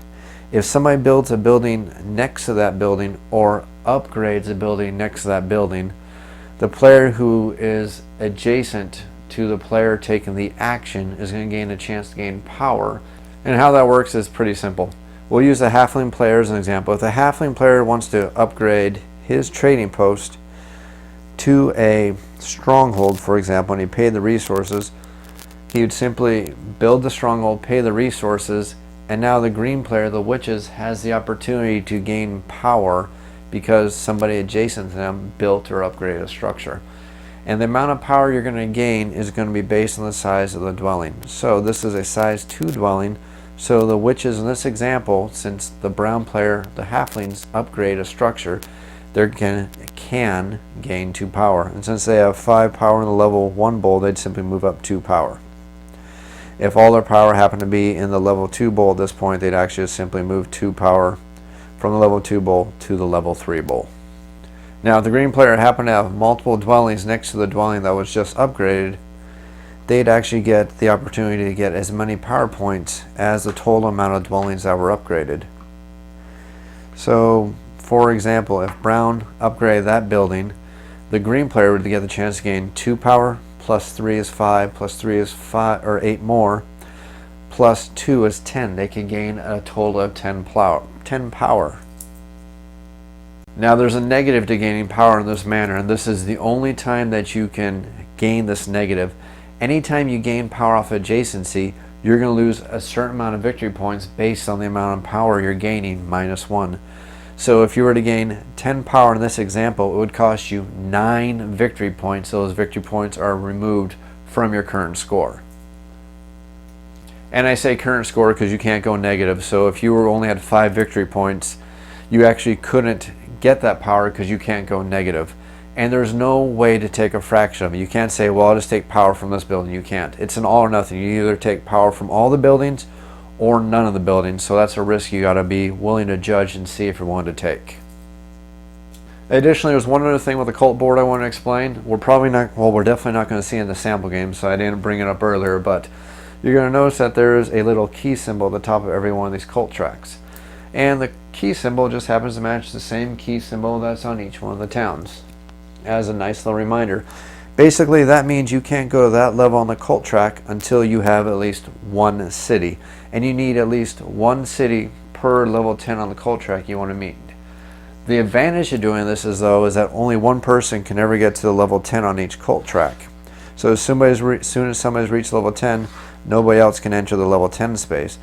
if somebody builds a building next to that building or upgrades a building next to that building, the player who is adjacent to the player taking the action is going to gain a chance to gain power. And how that works is pretty simple. We'll use the halfling player as an example. If the halfling player wants to upgrade his trading post to a stronghold, for example, and he paid the resources, he would simply build the stronghold, pay the resources, and now the green player, the witches, has the opportunity to gain power because somebody adjacent to them built or upgraded a structure. And the amount of power you're going to gain is going to be based on the size of the dwelling. So this is a size 2 dwelling. So the witches in this example, since the brown player, the halflings, upgrade a structure, they can gain 2 power. And since they have 5 power in the level 1 bowl, they'd simply move up 2 power. If all their power happened to be in the level 2 bowl at this point, they'd actually just simply move 2 power from the level 2 bowl to the level 3 bowl. Now, if the green player happened to have multiple dwellings next to the dwelling that was just upgraded, they'd actually get the opportunity to get as many power points as the total amount of dwellings that were upgraded. So, for example, if brown upgraded that building, the green player would get the chance to gain 2 power, plus 3 is 5, plus 3 is 5, or 8 more, plus 2 is 10. They could gain a total of 10 power. Now there's a negative to gaining power in this manner, and this is the only time that you can gain this negative. Anytime you gain power off adjacency, you're going to lose a certain amount of victory points based on the amount of power you're gaining, -1. So if you were to gain 10 power in this example, it would cost you 9 victory points. Those victory points are removed from your current score. And I say current score because you can't go negative. So if you only had 5 victory points, you actually couldn't get that power because you can't go negative. And there's no way to take a fraction of it. You can't say, well, I'll just take power from this building. You can't. It's an all or nothing. You either take power from all the buildings or none of the buildings. So that's a risk you got to be willing to judge and see if you're willing to take. Additionally, there's one other thing with the cult board I want to explain. We're definitely not going to see in the sample game, so I didn't bring it up earlier, but you're going to notice that there is a little key symbol at the top of every one of these cult tracks. And the key symbol just happens to match the same key symbol that's on each one of the towns. As a nice little reminder. Basically, that means you can't go to that level on the cult track until you have at least 1 city. And you need at least 1 city per level 10 on the cult track you want to meet. The advantage of doing this is that only 1 person can ever get to the level 10 on each cult track. So as soon as somebody's reached level 10, nobody else can enter the level 10 space.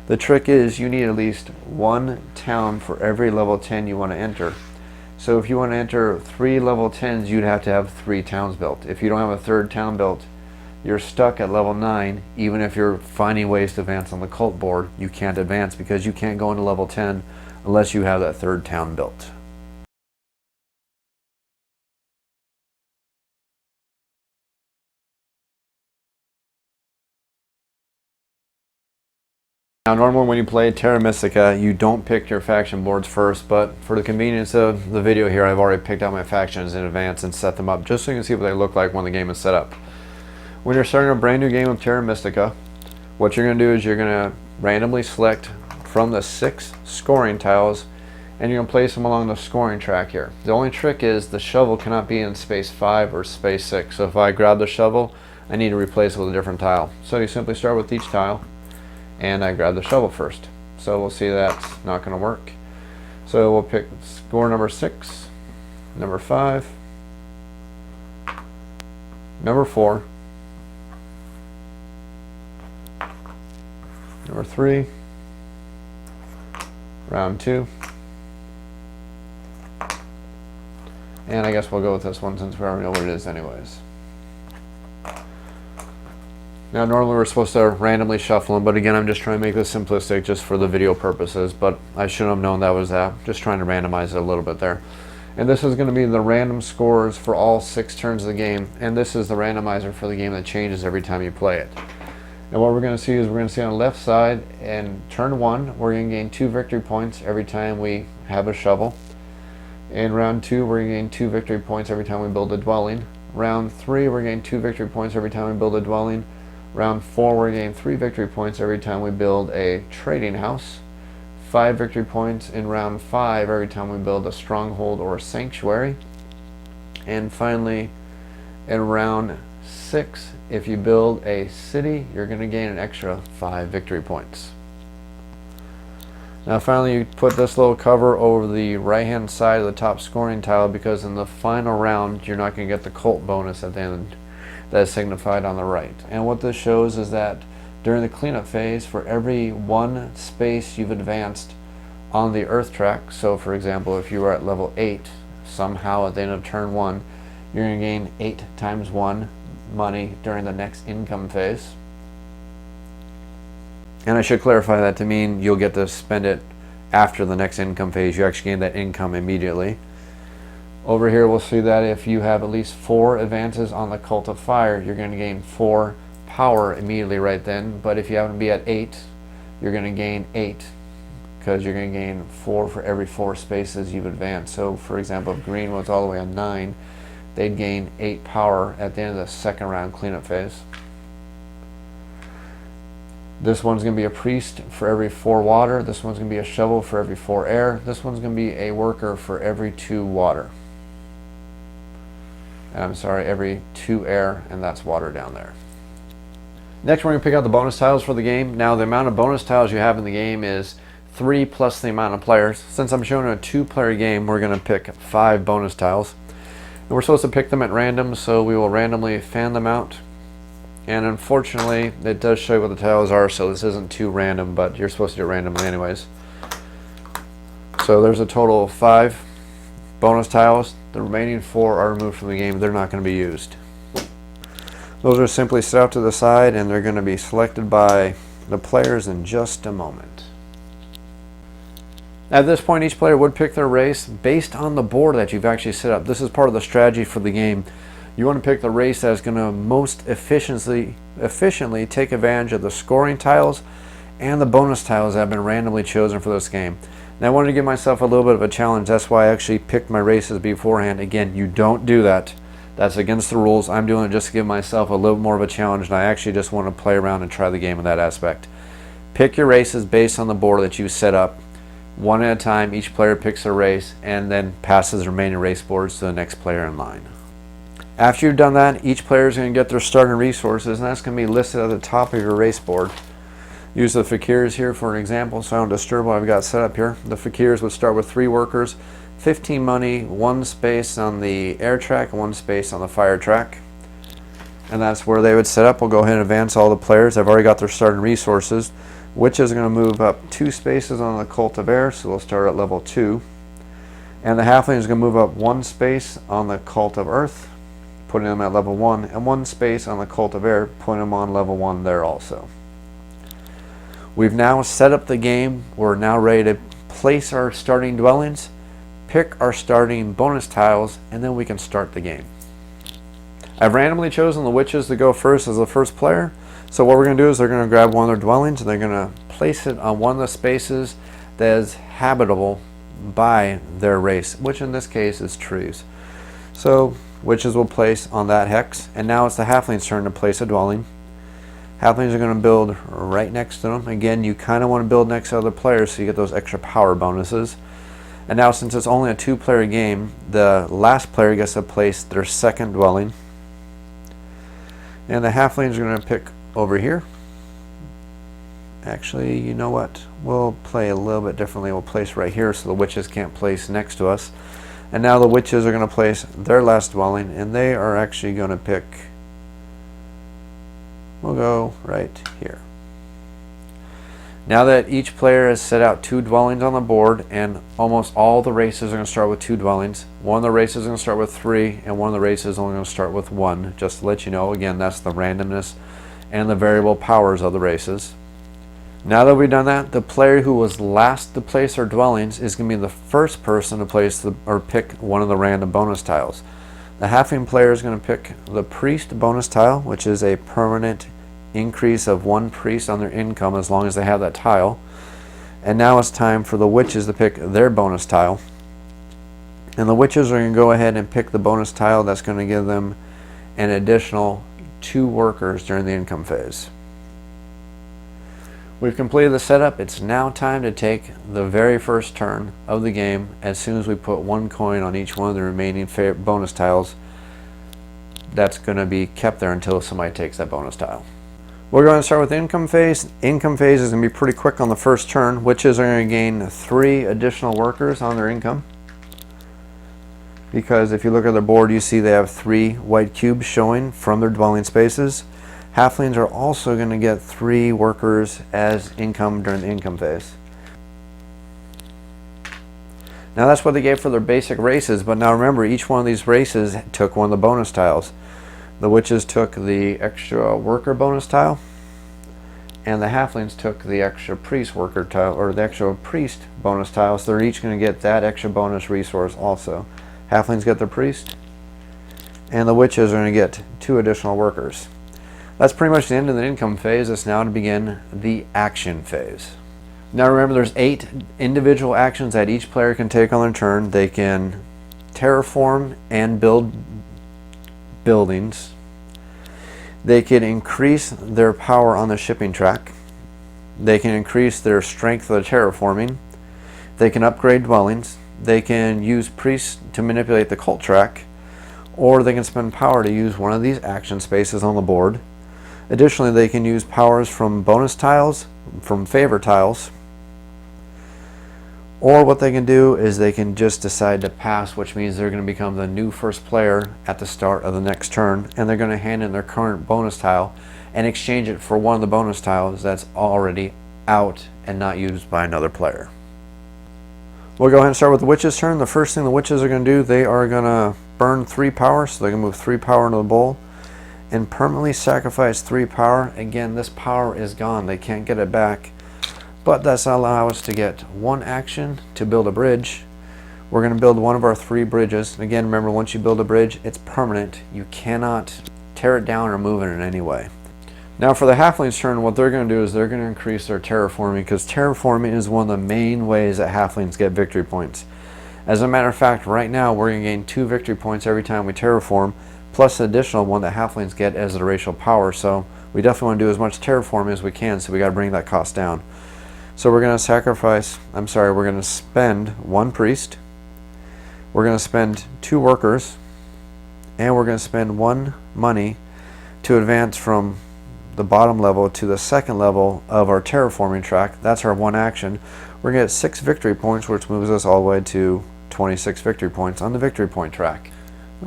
The trick is you need at least 1 town for every level 10 you want to enter. So if you want to enter 3 level 10s, you'd have to have 3 towns built. If you don't have a 3rd town built, you're stuck at level 9. Even if you're finding ways to advance on the cult board, you can't advance because you can't go into level 10 unless you have that third town built. Now normally when you play Terra Mystica, you don't pick your faction boards first, but for the convenience of the video here, I've already picked out my factions in advance and set them up just so you can see what they look like when the game is set up. When you're starting a brand new game of Terra Mystica, what you're going to do is you're going to randomly select from the 6 scoring tiles and you're going to place them along the scoring track here. The only trick is the shovel cannot be in space 5 or space 6. So if I grab the shovel, I need to replace it with a different tile. So you simply start with each tile and I grab the shovel first. So we'll see that's not going to work. So we'll pick score number 6, number 5, number 4, number 3, round 2, and I guess we'll go with this one since we already know what it is anyways. Now normally we're supposed to randomly shuffle them, but again I'm just trying to make this simplistic just for the video purposes, but I shouldn't have known that was that. Just trying to randomize it a little bit there. And this is going to be the random scores for all 6 turns of the game, and this is the randomizer for the game that changes every time you play it. And what we're going to see is we're going to see on the left side in turn 1 we're going to gain 2 victory points every time we have a shovel. In round 2 we're going to gain 2 victory points every time we build a dwelling. Round 3 we're going to gain 2 victory points every time we build a dwelling. Round 4 we're going to gain 3 victory points every time we build a trading house. 5 victory points in round 5 every time we build a stronghold or a sanctuary. And finally in round 6, if you build a city, you're going to gain an extra 5 victory points. Now finally you put this little cover over the right hand side of the top scoring tile because in the final round you're not going to get the cult bonus at the end that is signified on the right. And what this shows is that during the cleanup phase, for every 1 space you've advanced on the earth track, so for example if you were at level 8, somehow at the end of turn 1 you're going to gain 8 times 1 money during the next income phase. And I should clarify that to mean you'll get to spend it after the next income phase. You actually gain that income immediately. Over here we'll see that if you have at least 4 advances on the Cult of Fire, you're going to gain 4 power immediately right then. But if you happen to be at 8, you're going to gain 8 because you're going to gain 4 for every 4 spaces you've advanced. So for example, if green was all the way on 9, they'd gain 8 power at the end of the second round cleanup phase. This one's going to be a priest for every 4 water. This one's going to be a shovel for every 4 air. This one's going to be a worker for every 2 water. And I'm sorry, every 2 air, and that's water down there. Next we're going to pick out the bonus tiles for the game. Now the amount of bonus tiles you have in the game is 3 plus the amount of players. Since I'm showing a 2-player game, we're going to pick 5 bonus tiles. And we're supposed to pick them at random, so we will randomly fan them out. And unfortunately, it does show you what the tiles are, so this isn't too random, but you're supposed to do it randomly anyways. So there's a total of 5 bonus tiles. The remaining 4 are removed from the game. They're not going to be used. Those are simply set out to the side, and they're going to be selected by the players in just a moment. At this point, each player would pick their race based on the board that you've actually set up. This is part of the strategy for the game. You want to pick the race that is going to most efficiently take advantage of the scoring tiles and the bonus tiles that have been randomly chosen for this game. Now I wanted to give myself a little bit of a challenge. That's why I actually picked my races beforehand. Again, you don't do that. That's against the rules. I'm doing it just to give myself a little more of a challenge, and I actually just want to play around and try the game in that aspect. Pick your races based on the board that you set up. One at a time, each player picks a race and then passes the remaining race boards to the next player in line. After you've done that, each player is going to get their starting resources, and that's going to be listed at the top of your race board. Use the fakirs here for an example, so I don't disturb what I've got set up here. The fakirs would start with 3 workers, 15 money, 1 space on the air track, 1 space on the fire track. And that's where they would set up. We'll go ahead and advance all the players. They've already got their starting resources. Witch is going to move up 2 spaces on the Cult of Air, so they'll start at level 2. And the Halfling is going to move up 1 space on the Cult of Earth. putting them at level 1, and 1 space on the Cult of Air, putting them on level 1 there also. We've now set up the game. We're now ready to place our starting dwellings, pick our starting bonus tiles, and then we can start the game. I've randomly chosen the witches to go first as the first player. So what we're going to do is they're going to grab one of their dwellings and they're going to place it on one of the spaces that is habitable by their race, which in this case is trees. So witches will place on that hex, and now it's the halfling's turn to place a dwelling. Halflings are going to build right next to them. Again, you kind of want to build next to other players so you get those extra power bonuses. And now since it's only a 2-player game, the last player gets to place their second dwelling. And the halflings are going to pick over here. Actually, you know what? We'll play a little bit differently. We'll place right here so the witches can't place next to us. And now the witches are going to place their last dwelling, and they are actually going to pick, we'll go right here. Now that each player has set out 2 dwellings on the board, and almost all the races are going to start with 2 dwellings. One of the races is going to start with 3, and one of the races is only going to start with 1. Just to let you know, again, that's the randomness and the variable powers of the races. Now that we've done that, the player who was last to place their dwellings is going to be the first person to place or pick one of the random bonus tiles. The halfling player is going to pick the priest bonus tile, which is a permanent increase of 1 priest on their income as long as they have that tile. And now it's time for the witches to pick their bonus tile. And the witches are going to go ahead and pick the bonus tile that's going to give them an additional 2 workers during the income phase. We've completed the setup. It's now time to take the very first turn of the game. As soon as we put 1 coin on each one of the remaining bonus tiles, that's going to be kept there until somebody takes that bonus tile. We're going to start with the income phase. Income phase is going to be pretty quick on the first turn. Witches are going to gain 3 additional workers on their income. Because if you look at their board, you see they have 3 white cubes showing from their dwelling spaces. Halflings are also going to get 3 workers as income during the income phase. Now that's what they gave for their basic races, but now remember, each one of these races took one of the bonus tiles. The witches took the extra worker bonus tile, and the halflings took the extra priest worker tile, or the extra priest bonus tile, so they're each going to get that extra bonus resource also. Halflings get the priest, and the witches are going to get 2 additional workers. That's pretty much the end of the income phase. It's now to begin the action phase. Now remember, there's 8 individual actions that each player can take on their turn. They can terraform and build buildings. They can increase their power on the shipping track. They can increase their strength of the terraforming. They can upgrade dwellings. They can use priests to manipulate the cult track, or they can spend power to use one of these action spaces on the board. Additionally, they can use powers from bonus tiles, from favor tiles, or what they can do is they can just decide to pass, which means they're going to become the new first player at the start of the next turn, and they're going to hand in their current bonus tile and exchange it for one of the bonus tiles that's already out and not used by another player. We'll go ahead and start with the witches' turn. The first thing the witches are going to do, they are going to burn 3 power, so they can move 3 power into the bowl and permanently sacrifice 3 power. Again, this power is gone. They can't get it back. But that's going to allow us to get 1 action to build a bridge. We're going to build one of our 3 bridges. Again, remember, once you build a bridge, it's permanent. You cannot tear it down or move it in any way. Now for the halfling's turn, what they're going to do is they're going to increase their terraforming, because terraforming is one of the main ways that halflings get victory points. As a matter of fact, right now we're going to gain 2 victory points every time we terraform, plus the additional one that halflings get as a racial power. So we definitely want to do as much terraforming as we can, so we got to bring that cost down. So we're going to we're going to spend 1 priest, we're going to spend 2 workers, and we're going to spend 1 money to advance from the bottom level to the second level of our terraforming track. That's our 1 action. We're going to get 6 victory points, which moves us all the way to 26 victory points on the victory point track.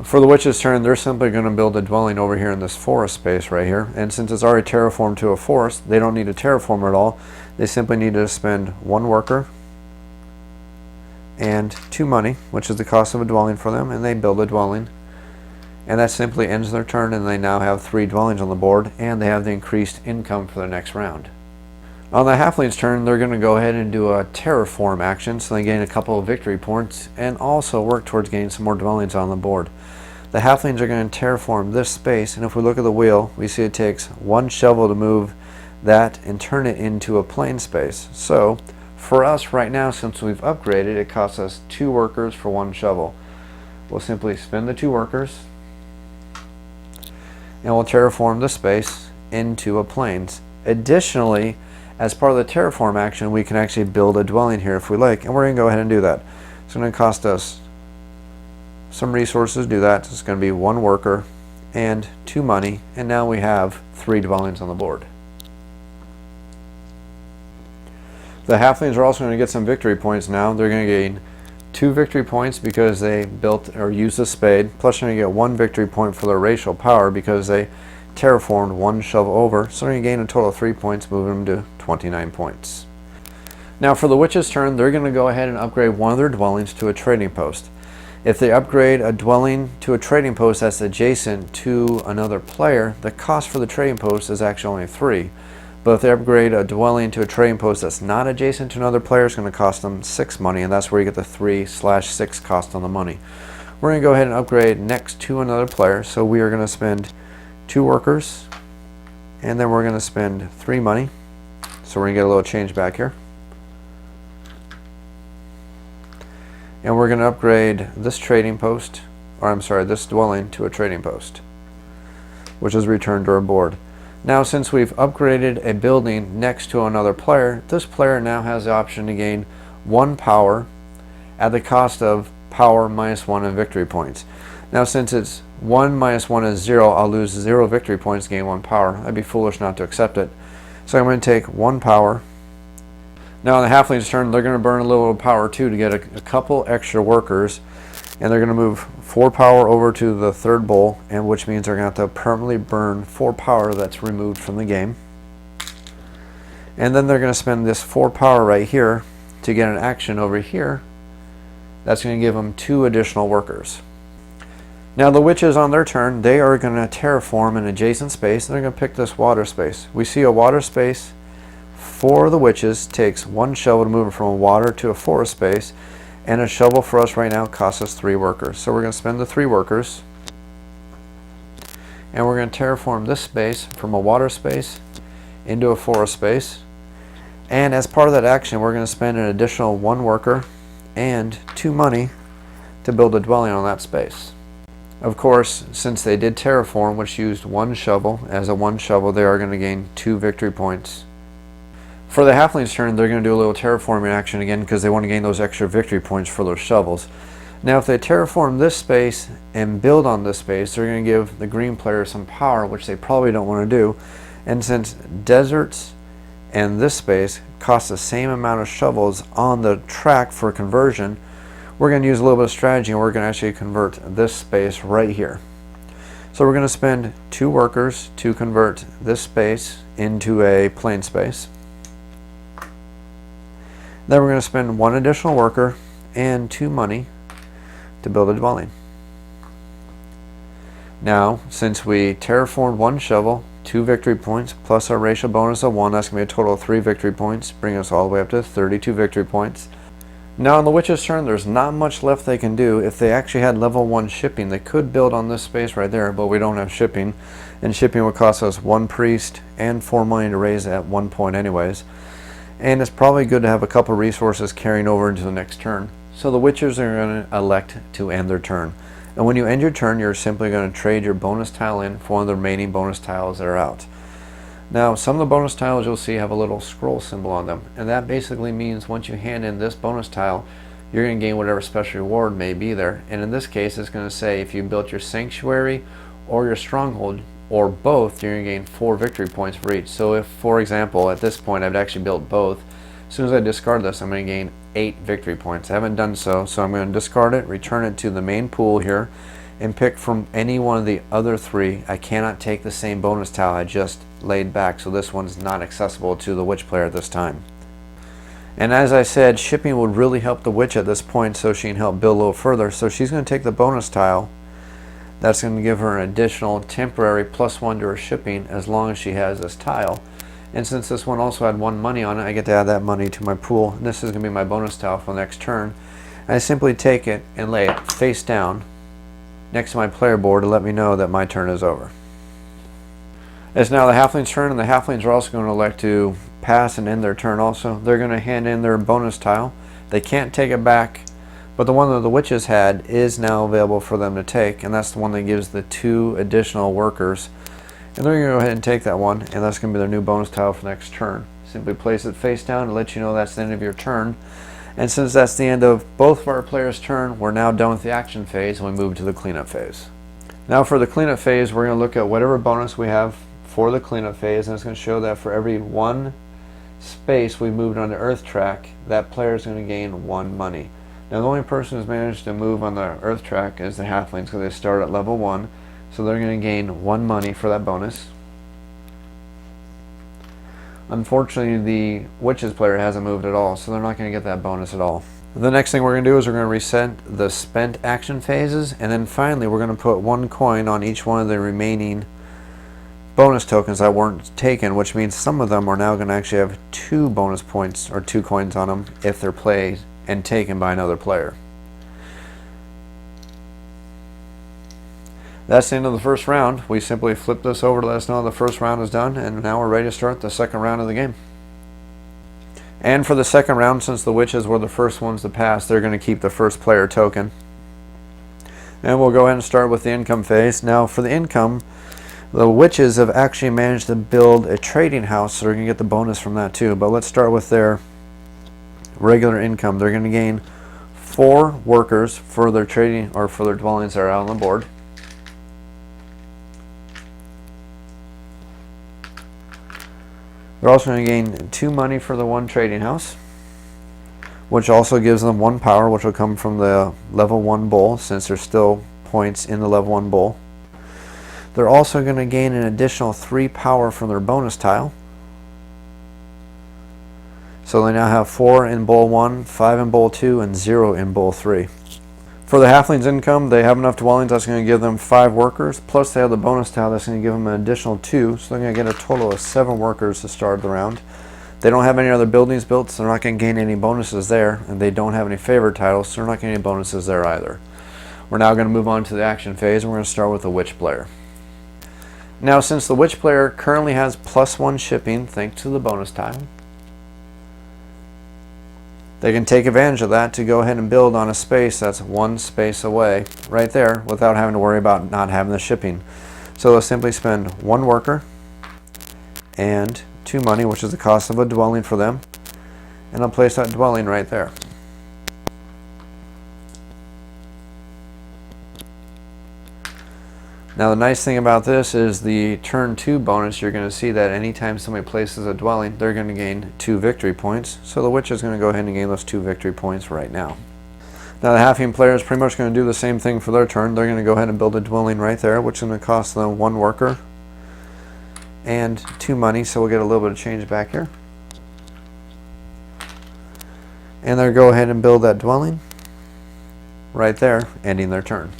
For the witch's turn, they're simply going to build a dwelling over here in this forest space right here. And since it's already terraformed to a forest, they don't need to terraform at all. They simply need to spend 1 worker and 2 money, which is the cost of a dwelling for them, and they build a dwelling. And that simply ends their turn, and they now have 3 dwellings on the board, and they have the increased income for the next round. On the halfling's turn, they're going to go ahead and do a terraform action, so they gain a couple of victory points and also work towards getting some more dwellings on the board. The halflings are going to terraform this space, and if we look at the wheel, we see it takes 1 shovel to move that and turn it into a plain space. So for us right now, since we've upgraded, it costs us 2 workers for 1 shovel. We'll simply spend the 2 workers, and we'll terraform the space into a plains. Additionally, as part of the terraform action, we can actually build a dwelling here if we like, and we're going to go ahead and do that. It's going to cost us some resources to do that. So it's going to be 1 worker and 2 money, and now we have 3 dwellings on the board. The halflings are also going to get some victory points now. They're going to gain 2 victory points because they built or used a spade, plus they're going to get 1 victory point for their racial power because they terraformed 1 shovel over, so they're going to gain a total of 3 points, moving them to 29 points. Now for the witch's turn, they're going to go ahead and upgrade one of their dwellings to a trading post. If they upgrade a dwelling to a trading post that's adjacent to another player, the cost for the trading post is actually only 3. But if they upgrade a dwelling to a trading post that's not adjacent to another player, it's going to cost them 6 money, and that's where you get the 3/6 cost on the money. We're going to go ahead and upgrade next to another player, so we are going to spend 2 workers, and then we're going to spend 3 money. So we're going to get a little change back here. And we're going to upgrade this trading post, or I'm sorry, this dwelling to a trading post, which is returned to our board. Now since we've upgraded a building next to another player, this player now has the option to gain 1 power at the cost of power -1 and victory points. Now since it's 1 minus 1 is 0, I'll lose 0 victory points, gain 1 power. I'd be foolish not to accept it. So I'm going to take 1 power. Now on the halfling's turn, they're going to burn a little power too to get a couple extra workers, and they're going to move 4 power over to the 3rd bowl, and which means they're going to have to permanently burn 4 power that's removed from the game. And then they're going to spend this 4 power right here to get an action over here. That's going to give them 2 additional workers. Now the witches on their turn, they are going to terraform an adjacent space, and they're going to pick this water space. We see a water space for the witches takes 1 shovel to move it from a water to a forest space, and a shovel for us right now costs us 3 workers. So we're going to spend the 3 workers, and we're going to terraform this space from a water space into a forest space. And as part of that action, we're going to spend an additional 1 worker and 2 money to build a dwelling on that space. Of course, since they did terraform, which used 1 shovel, as a 1 shovel they are going to gain 2 victory points. For the halfling's turn, they're going to do a little terraforming action again because they want to gain those extra victory points for those shovels. Now if they terraform this space and build on this space, they're going to give the green player some power, which they probably don't want to do. And since deserts and this space cost the same amount of shovels on the track for conversion, we're going to use a little bit of strategy, and we're going to actually convert this space right here. So we're going to spend 2 workers to convert this space into a plain space. Then we're going to spend 1 additional worker and 2 money to build a dwelling. Now, since we terraformed 1 shovel, 2 victory points, plus our racial bonus of 1, that's going to be a total of 3 victory points, bringing us all the way up to 32 victory points. Now on the witch's turn, there's not much left they can do. If they actually had level 1 shipping, they could build on this space right there, but we don't have shipping, and shipping would cost us 1 priest and 4 money to raise at 1 point anyways. And it's probably good to have a couple resources carrying over into the next turn. So the witches are going to elect to end their turn. And when you end your turn, you're simply going to trade your bonus tile in for one of the remaining bonus tiles that are out. Now, some of the bonus tiles you'll see have a little scroll symbol on them, and that basically means once you hand in this bonus tile, you're going to gain whatever special reward may be there. And in this case, it's going to say if you built your sanctuary or your stronghold, or both, you're going to gain 4 victory points for each. So if, for example, at this point I've actually built both, as soon as I discard this, I'm going to gain 8 victory points. I haven't done so, so I'm going to discard it, return it to the main pool here, and pick from any one of the other 3. I cannot take the same bonus tile I just laid back, so this one's not accessible to the witch player at this time. And as I said, shipping would really help the witch at this point so she can help build a little further. So she's going to take the bonus tile That's going to give her an additional temporary +1 to her shipping as long as she has this tile. And since this one also had 1 money on it, I get to add that money to my pool. And this is going to be my bonus tile for the next turn. And I simply take it and lay it face down next to my player board to let me know that my turn is over. It's now the halfling's turn, and the halflings are also going to elect to pass and end their turn also. They're going to hand in their bonus tile. They can't take it back, but the one that the witches had is now available for them to take, and that's the one that gives the 2 additional workers. And they're going to go ahead and take that one, and that's going to be their new bonus tile for next turn. Simply place it face down to let you know that's the end of your turn. And since that's the end of both of our players' turn, we're now done with the action phase, and we move to the cleanup phase. Now for the cleanup phase, we're going to look at whatever bonus we have for the cleanup phase, and it's going to show that for every 1 space we moved on the earth track, that player is going to gain 1 money. Now the only person who's managed to move on the earth track is the halflings, because they start at level 1. So they're going to gain 1 money for that bonus. Unfortunately, the witches player hasn't moved at all, so they're not going to get that bonus at all. The next thing we're going to do is we're going to reset the spent action phases, and then finally we're going to put 1 coin on each one of the remaining bonus tokens that weren't taken, which means some of them are now going to actually have 2 bonus points or 2 coins on them if they're played and taken by another player. That's the end of the first round. We simply flip this over to let us know the first round is done, and now we're ready to start the second round of the game. And for the second round, since the witches were the first ones to pass, they're going to keep the first player token. And we'll go ahead and start with the income phase. Now for the income, the witches have actually managed to build a trading house, so they're going to get the bonus from that too. But let's start with their regular income. They're going to gain 4 workers for their trading or for their dwellings that are out on the board. They're also going to gain 2 money for the 1 trading house, which also gives them 1 power, which will come from the level 1 bull, since there's still points in the level 1 bull. They're also going to gain an additional 3 power from their bonus tile. So they now have 4 in bull 1, 5 in bull 2, and 0 in bull 3. For the halflings' income, they have enough dwellings that's going to give them 5 workers, plus they have the bonus tile that's going to give them an additional 2, so they're going to get a total of 7 workers to start the round. They don't have any other buildings built, so they're not going to gain any bonuses there, and they don't have any favorite titles, so they're not getting any bonuses there either. We're now going to move on to the action phase, and we're going to start with the witch player. Now, since the witch player currently has +1 shipping, thanks to the bonus tile, they can take advantage of that to go ahead and build on a space that's 1 space away, right there, without having to worry about not having the shipping. So they'll simply spend 1 worker and 2 money, which is the cost of a dwelling for them, and I'll place that dwelling right there. Now the nice thing about this is the turn 2 bonus. You're going to see that anytime somebody places a dwelling, they're going to gain 2 victory points. So the witch is going to go ahead and gain those 2 victory points right now. Now the halfling player is pretty much going to do the same thing for their turn. They're going to go ahead and build a dwelling right there, which is going to cost them 1 worker and 2 money. So we'll get a little bit of change back here. And they'll go ahead and build that dwelling right there, ending their turn.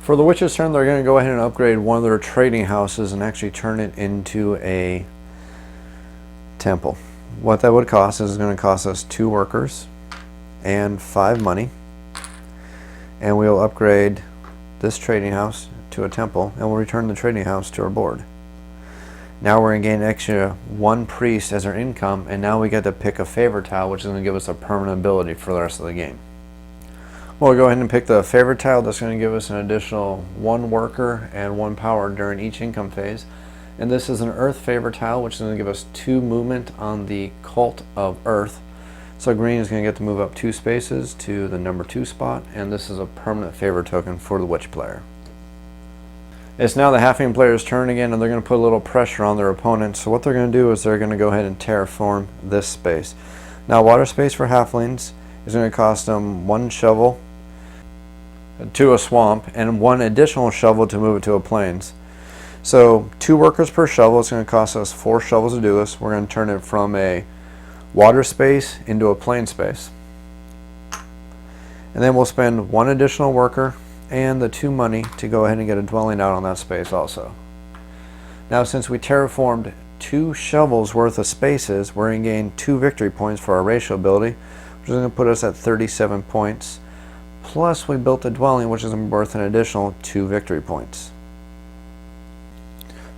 For the witch's turn, they're going to go ahead and upgrade one of their trading houses and actually turn it into a temple. What that would cost is going to cost us 2 workers and 5 money. And we'll upgrade this trading house to a temple, and we'll return the trading house to our board. Now we're going to gain an extra 1 priest as our income, and now we get to pick a favorite tile, which is going to give us a permanent ability for the rest of the game. We'll go ahead and pick the favorite tile. That's going to give us an additional 1 worker and 1 power during each income phase. And this is an earth favorite tile, which is going to give us 2 movement on the cult of earth. So green is going to get to move up 2 spaces to the number 2 spot, and this is a permanent favorite token for the witch player. It's now the halfling player's turn again, and they're going to put a little pressure on their opponent. So what they're going to do is they're going to go ahead and terraform this space. Now water space for halflings is going to cost them 1 shovel to a swamp and 1 additional shovel to move it to a plains. So 2 workers per shovel. It's going to cost us 4 shovels to do this. We're going to turn it from a water space into a plain space. And then we'll spend 1 additional worker and the 2 money to go ahead and get a dwelling out on that space also. Now since we terraformed 2 shovels worth of spaces, we're going to gain 2 victory points for our ratio ability, which is going to put us at 37 points. Plus we built a dwelling, which is worth an additional 2 victory points.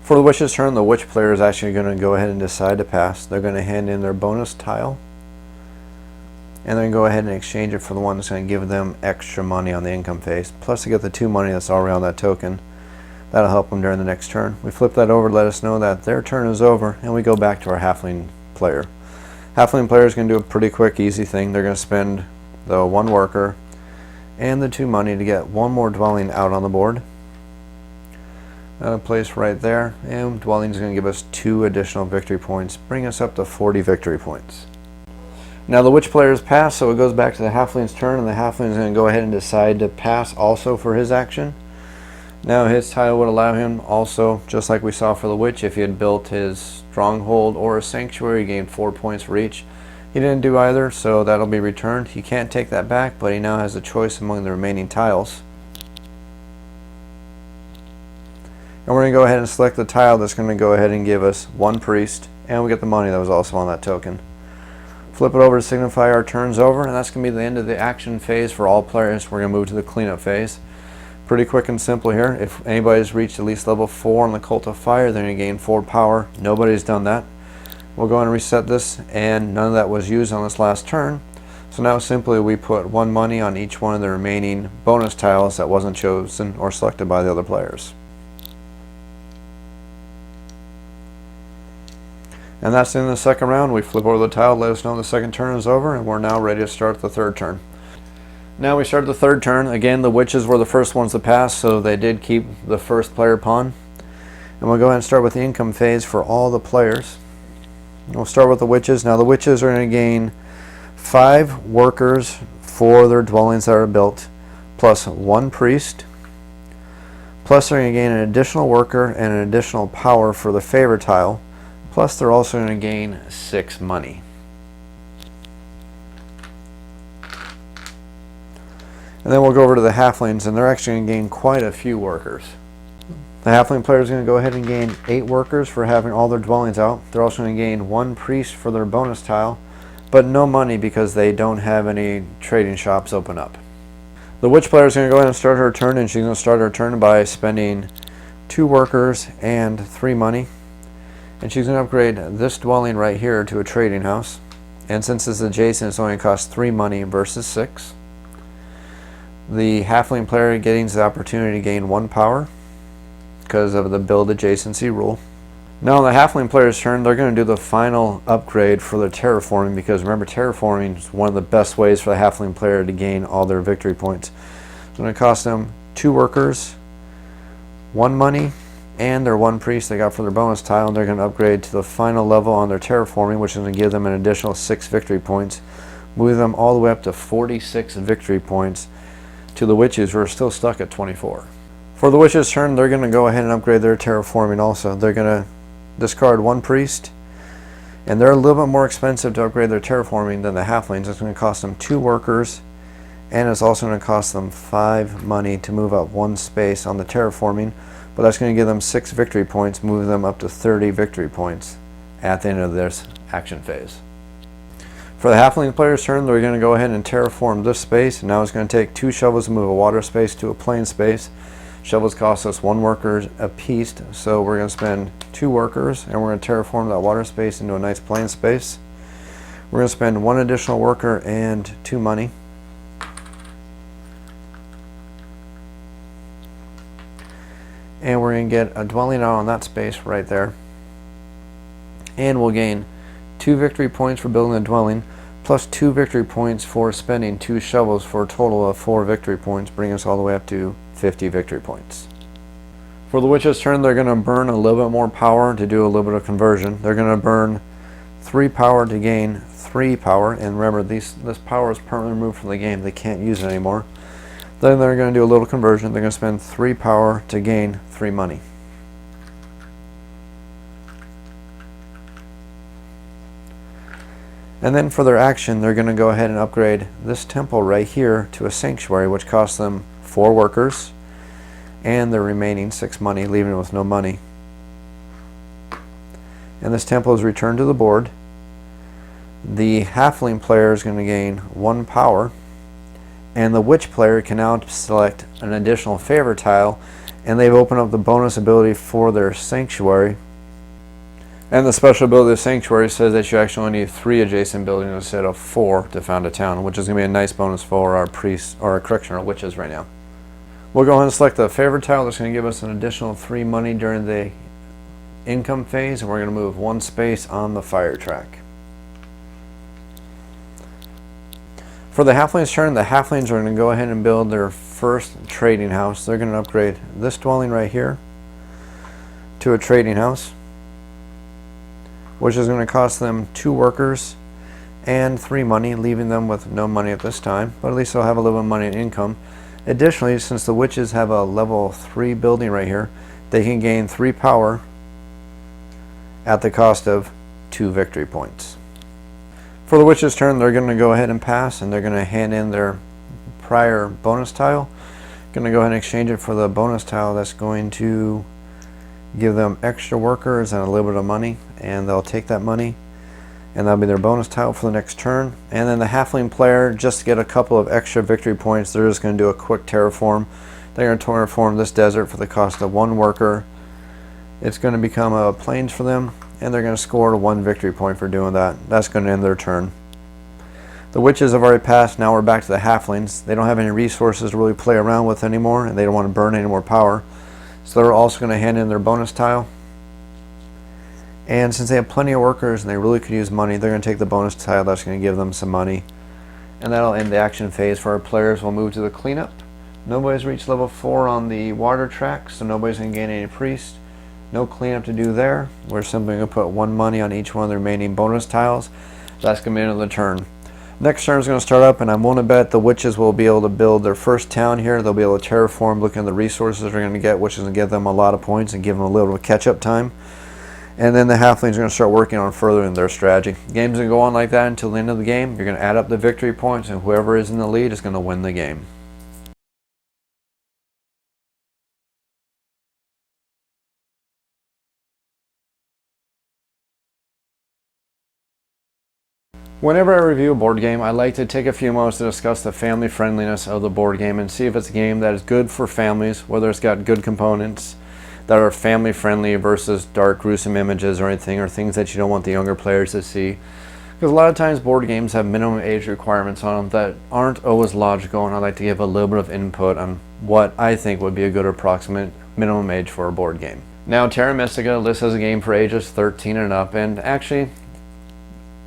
For the witch's turn, the witch player is actually going to go ahead and decide to pass. They're going to hand in their bonus tile, and then go ahead and exchange it for the one that's going to give them extra money on the income phase. Plus they get the 2 money that's already on that token. That'll help them during the next turn. We flip that over to let us know that their turn is over, and we go back to our halfling player. Halfling player is going to do a pretty quick, easy thing. They're going to spend the 1 worker and the 2 money to get 1 more dwelling out on the board. Place right there, and dwelling is going to give us 2 additional victory points, bring us up to 40 victory points. Now the witch player is passed, so it goes back to the halfling's turn, and the halfling is going to go ahead and decide to pass also for his action. Now his tile would allow him also, just like we saw for the witch, if he had built his stronghold or a sanctuary, he gained 4 points for each. He didn't do either, so that'll be returned. He can't take that back, but he now has a choice among the remaining tiles. And we're going to go ahead and select the tile that's going to go ahead and give us 1 priest, and we get the money that was also on that token. Flip it over to signify our turn's over, and that's going to be the end of the action phase for all players. We're going to move to the cleanup phase. Pretty quick and simple here. If anybody's reached at least level 4 on the Cult of Fire, they're going to gain 4 power. Nobody's done that. We'll go ahead and reset this, and none of that was used on this last turn. So now simply we put 1 money on each one of the remaining bonus tiles that wasn't chosen or selected by the other players. And that's the end of the second round. We flip over the tile, let us know the second turn is over, and we're now ready to start the third turn. Now we start the third turn. Again, the witches were the first ones to pass, so they did keep the first player pawn. And we'll go ahead and start with the income phase for all the players. We'll start with the witches. Now the witches are going to gain 5 workers for their dwellings that are built, plus 1 priest. Plus they're going to gain an additional worker and an additional power for the favor tile. Plus they're also going to gain 6 money. And then we'll go over to the halflings, and they're actually going to gain quite a few workers. The halfling player is going to go ahead and gain 8 workers for having all their dwellings out. They're also going to gain 1 priest for their bonus tile, but no money because they don't have any trading shops open up. The witch player is going to go ahead and start her turn, and she's going to start her turn by spending 2 workers and 3 money. And she's going to upgrade this dwelling right here to a trading house. And since it's adjacent, it's only going to cost 3 money versus 6. The halfling player gains the opportunity to gain 1 power because of the build adjacency rule. Now on the halfling player's turn, they're going to do the final upgrade for their terraforming, because remember, terraforming is one of the best ways for the halfling player to gain all their victory points. It's going to cost them 2 workers, 1 money, and their 1 priest they got for their bonus tile, and they're going to upgrade to the final level on their terraforming, which is going to give them an additional 6 victory points, move them all the way up to 46 victory points to the witches, who are still stuck at 24. For the witches' turn, they're going to go ahead and upgrade their terraforming also. They're going to discard 1 priest, and they're a little bit more expensive to upgrade their terraforming than the halflings. It's going to cost them 2 workers, and it's also going to cost them 5 money to move up 1 space on the terraforming, but that's going to give them 6 victory points, move them up to 30 victory points at the end of this action phase. For the halfling player's turn, they're going to go ahead and terraform this space, and now it's going to take 2 shovels to move a water space to a plain space. Shovels cost us 1 worker a piece, so we're going to spend 2 workers, and we're going to terraform that water space into a nice plain space. We're going to spend 1 additional worker and 2 money. And we're going to get a dwelling out on that space right there. And we'll gain 2 victory points for building a dwelling, plus 2 victory points for spending 2 shovels, for a total of 4 victory points, bringing us all the way up to 50 victory points. For the witch's turn, they're going to burn a little bit more power to do a little bit of conversion. They're going to burn 3 power to gain 3 power, and remember, this power is permanently removed from the game. They can't use it anymore. Then they're going to do a little conversion. They're going to spend 3 power to gain 3 money. And then for their action, they're going to go ahead and upgrade this temple right here to a sanctuary, which costs them 4 workers and the remaining 6 money, leaving it with no money. And this temple is returned to the board. The halfling player is going to gain 1 power, and the witch player can now select an additional favor tile, and they've opened up the bonus ability for their sanctuary. And the special ability of the sanctuary says that you actually only need 3 adjacent buildings instead of 4 to found a town, which is going to be a nice bonus for our priests, or our witches right now. We'll go ahead and select the favor tile. That's going to give us an additional 3 money during the income phase, and we're going to move 1 space on the fire track. For the halflings' turn, the halflings are going to go ahead and build their first trading house. They're going to upgrade this dwelling right here to a trading house, which is going to cost them 2 workers and 3 money, leaving them with no money at this time, but at least they'll have a little bit of money in income. Additionally, since the witches have a level 3 building right here, they can gain 3 power at the cost of 2 victory points. For the witch's turn, they're going to go ahead and pass, and they're going to hand in their prior bonus tile. Going to go ahead and exchange it for the bonus tile that's going to give them extra workers and a little bit of money, and they'll take that money, and that'll be their bonus tile for the next turn. And then the halfling player, just to get a couple of extra victory points, they're just going to do a quick terraform. They're going to terraform this desert for the cost of 1 worker. It's going to become a plains for them, and they're going to score 1 victory point for doing that. That's going to end their turn. The witches have already passed. Now we're back to the halflings. They don't have any resources to really play around with anymore, and they don't want to burn any more power. So they're also going to hand in their bonus tile. And since they have plenty of workers and they really could use money, they're going to take the bonus tile. That's going to give them some money. And that'll end the action phase for our players. We'll move to the cleanup. Nobody's reached level 4 on the water track, so nobody's going to gain any priest. No cleanup to do there. We're simply going to put 1 money on each one of the remaining bonus tiles. That's going to be the end of the turn. Next turn is going to start up, and I'm willing to bet the witches will be able to build their first town here. They'll be able to terraform, looking at the resources they're going to get, which is going to give them a lot of points and give them a little bit of catch-up time. And then the halflings are going to start working on furthering their strategy. The game's going to go on like that until the end of the game. You're going to add up the victory points, and whoever is in the lead is going to win the game. Whenever I review a board game, I like to take a few moments to discuss the family friendliness of the board game and see if it's a game that is good for families, whether it's got good components that are family friendly versus dark, gruesome images or anything, or things that you don't want the younger players to see. Because a lot of times board games have minimum age requirements on them that aren't always logical, and I like to give a little bit of input on what I think would be a good approximate minimum age for a board game. Now, Terra Mystica lists as a game for ages 13 and up, and actually,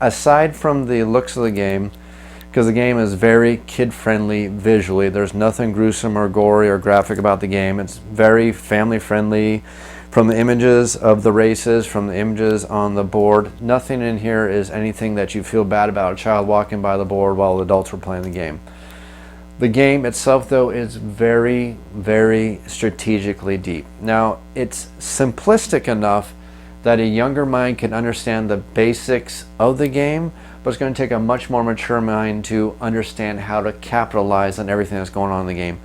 aside from the looks of the game, because the game is very kid-friendly visually, there's nothing gruesome or gory or graphic about the game. It's very family-friendly from the images of the races, from the images on the board. Nothing in here is anything that you feel bad about a child walking by the board while adults were playing the game. The game itself, though, is very, very strategically deep. Now, it's simplistic enough that a younger mind can understand the basics of the game, but it's going to take a much more mature mind to understand how to capitalize on everything that's going on in the game.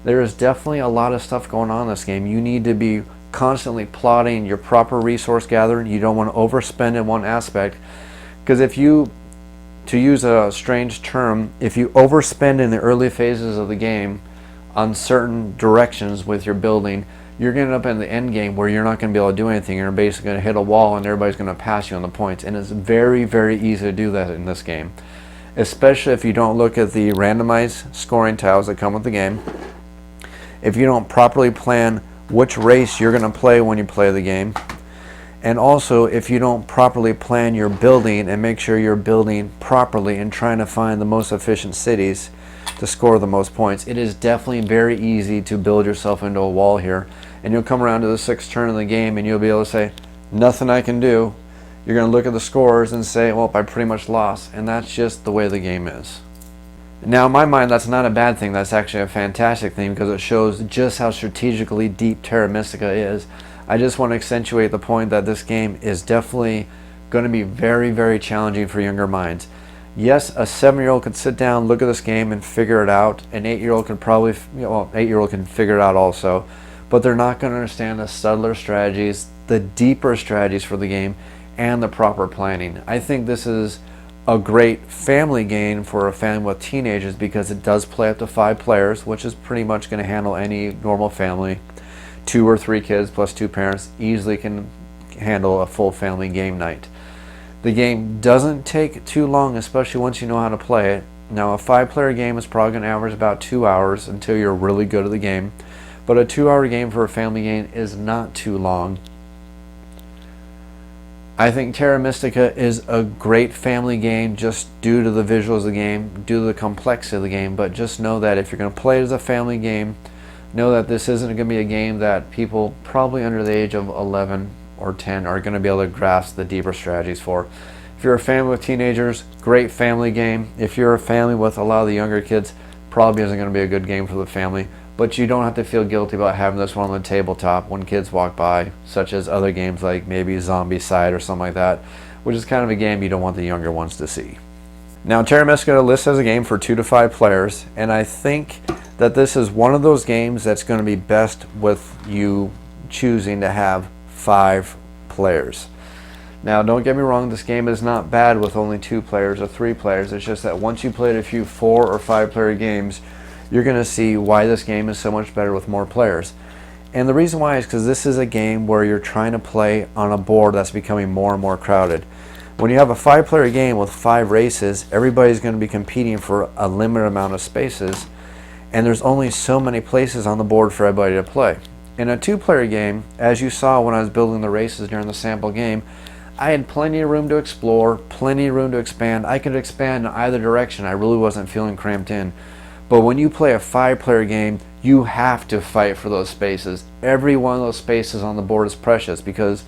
There is definitely a lot of stuff going on in this game. You need to be constantly plotting your proper resource gathering. You don't want to overspend in one aspect, because if you, to use a strange term, if you overspend in the early phases of the game on certain directions with your building, you're going to end up in the end game where you're not going to be able to do anything. You're basically going to hit a wall and everybody's going to pass you on the points. And it's very, very easy to do that in this game, especially if you don't look at the randomized scoring tiles that come with the game. If you don't properly plan which race you're going to play when you play the game, and also if you don't properly plan your building and make sure you're building properly and trying to find the most efficient cities to score the most points, it is definitely very easy to build yourself into a wall here. And you'll come around to the 6th turn of the game and you'll be able to say, nothing I can do. You're going to look at the scores and say, well, I pretty much lost. And that's just the way the game is. Now, in my mind, that's not a bad thing. That's actually a fantastic thing, because it shows just how strategically deep Terra Mystica is. I just want to accentuate the point that this game is definitely going to be very, very challenging for younger minds. Yes, a 7-year-old could sit down, look at this game, and figure it out. An 8-year-old can probably, 8-year-old can figure it out also, but they're not going to understand the subtler strategies, the deeper strategies for the game, and the proper planning. I think this is a great family game for a family with teenagers because it does play up to 5 players, which is pretty much going to handle any normal family. 2 or 3 kids plus 2 parents easily can handle a full family game night. The game doesn't take too long, especially once you know how to play it. Now, a 5-player game is probably going to average about 2 hours until you're really good at the game. But a 2-hour game for a family game is not too long. I think Terra Mystica is a great family game just due to the visuals of the game, due to the complexity of the game. But just know that if you're going to play it as a family game, know that this isn't going to be a game that people probably under the age of 11 or 10 are going to be able to grasp the deeper strategies for. If you're a family with teenagers, great family game. If you're a family with a lot of the younger kids, probably isn't going to be a good game for the family. But you don't have to feel guilty about having this one on the tabletop when kids walk by, such as other games like maybe Zombicide or something like that, which is kind of a game you don't want the younger ones to see. Now, Terra Mystica lists as a game for 2 to 5 players, and I think that this is one of those games that's going to be best with you choosing to have 5 players. Now, don't get me wrong, this game is not bad with only 2 players or 3 players. It's just that once you played a few 4 or 5 player games, you're going to see why this game is so much better with more players. And the reason why is because this is a game where you're trying to play on a board that's becoming more and more crowded. When you have a 5-player game with 5 races, everybody's going to be competing for a limited amount of spaces, and there's only so many places on the board for everybody to play. In a 2-player game, as you saw when I was building the races during the sample game, I had plenty of room to explore, plenty of room to expand. I could expand in either direction. I really wasn't feeling cramped in. But when you play a 5-player game, you have to fight for those spaces. Every one of those spaces on the board is precious because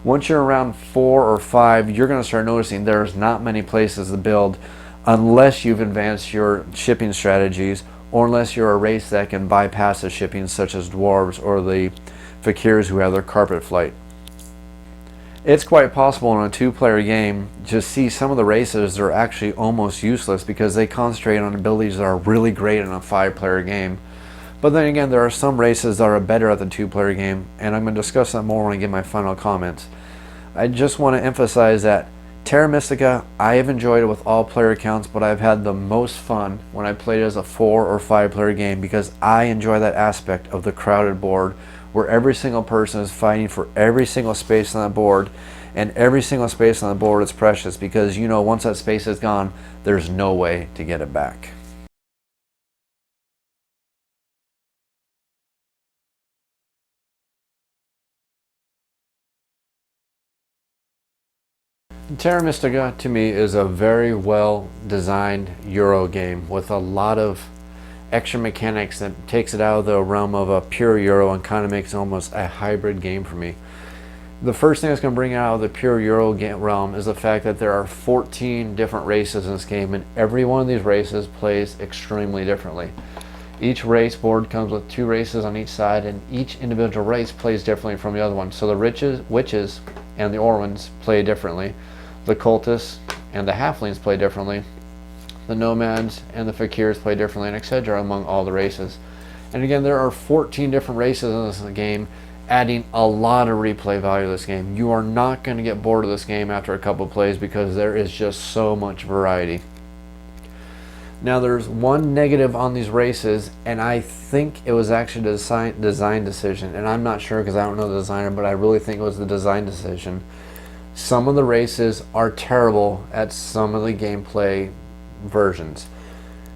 once you're around 4 or 5, you're going to start noticing there's not many places to build unless you've advanced your shipping strategies or unless you're a race that can bypass the shipping, such as dwarves or the fakirs who have their carpet flight. It's quite possible in a 2-player game to see some of the races that are actually almost useless because they concentrate on abilities that are really great in a 5-player game. But then again, there are some races that are better at the 2-player game, and I'm going to discuss that more when I give my final comments. I just want to emphasize that Terra Mystica, I have enjoyed it with all player accounts, but I've had the most fun when I played it as a 4 or 5-player game because I enjoy that aspect of the crowded board where every single person is fighting for every single space on that board, and every single space on the board is precious because you know once that space is gone, there's no way to get it back. Terra Mystica to me is a very well designed Euro game with a lot of extra mechanics that takes it out of the realm of a pure Euro and kind of makes it almost a hybrid game for me. The first thing that's going to bring it out of the pure Euro realm is the fact that there are 14 different races in this game, and every one of these races plays extremely differently. Each race board comes with 2 races on each side, and each individual race plays differently from the other one. So the witches and the Orwins play differently. The cultists and the halflings play differently. The nomads and the fakirs play differently, and etc. among all the races. And again, there are 14 different races in this game, adding a lot of replay value to this game. You are not going to get bored of this game after a couple of plays because there is just so much variety. Now, there's one negative on these races, and I think it was actually a design decision, and I'm not sure because I don't know the designer, but I really think it was the design decision. Some of the races are terrible at some of the gameplay versions.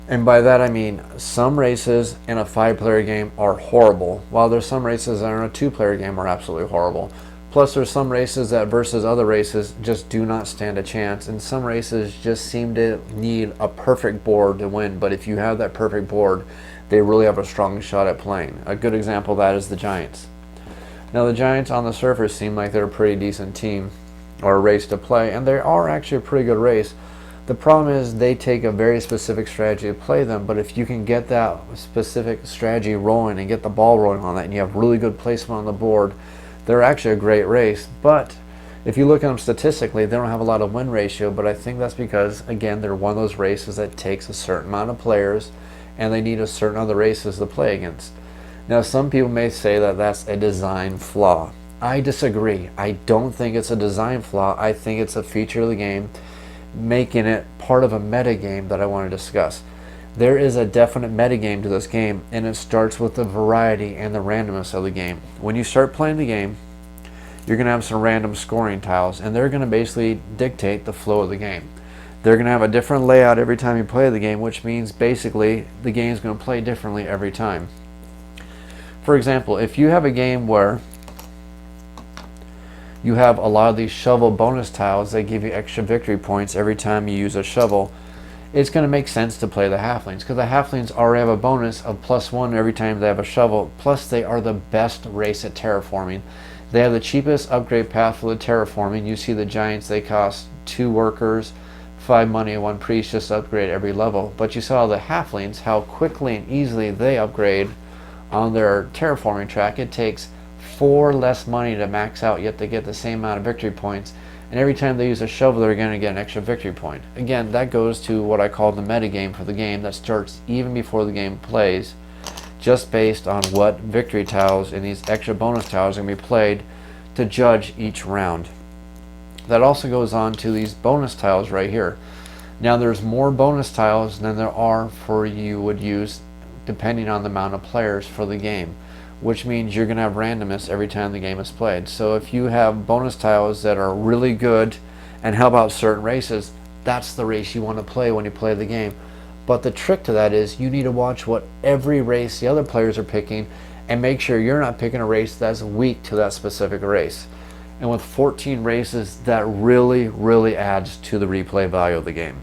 And by that I mean some races in a 5-player game are horrible, while there's some races that are in a 2-player game are absolutely horrible. Plus there's some races that versus other races just do not stand a chance, and some races just seem to need a perfect board to win, but if you have that perfect board, they really have a strong shot at playing. A good example of that is the Giants. Now the Giants on the surface seem like they're a pretty decent team or a race to play, and they are actually a pretty good race. The problem is they take a very specific strategy to play them, but if you can get that specific strategy rolling and get the ball rolling on that and you have really good placement on the board, they're actually a great race. But If you look at them statistically, they don't have a lot of win ratio, but I think that's because, again, they're one of those races that takes a certain amount of players, and they need a certain other races to play against. Now, some people may say that that's a design flaw. I disagree. I don't think it's a design flaw. I think it's a feature of the game, making it part of a meta game that I want to discuss. There is a definite meta game to this game, and it starts with the variety and the randomness of the game. When you start playing the game, you're going to have some random scoring tiles, and they're going to basically dictate the flow of the game. They're going to have a different layout every time you play the game, which means basically the game is going to play differently every time. For example, if you have a game where you have a lot of these shovel bonus tiles that give you extra victory points every time you use a shovel, it's going to make sense to play the halflings, because the halflings already have a bonus of +1 every time they have a shovel, plus they are the best race at terraforming. They have the cheapest upgrade path for the terraforming. You see the giants, they cost 2 workers, 5 money, and 1 priest just to upgrade every level. But you saw the halflings, how quickly and easily they upgrade on their terraforming track. It takes 4 less money to max out, yet they get the same amount of victory points. And every time they use a shovel, they're going to get an extra victory point. Again, that goes to what I call the meta game for the game, that starts even before the game plays, just based on what victory tiles and these extra bonus tiles are going to be played to judge each round. That also goes on to these bonus tiles right here. Now, there's more bonus tiles than there are for you would use depending on the amount of players for the game, which means you're going to have randomness every time the game is played. So if you have bonus tiles that are really good and help out certain races, that's the race you want to play when you play the game. But the trick to that is you need to watch what every race the other players are picking and make sure you're not picking a race that's weak to that specific race. And with 14 races, that really adds to the replay value of the game.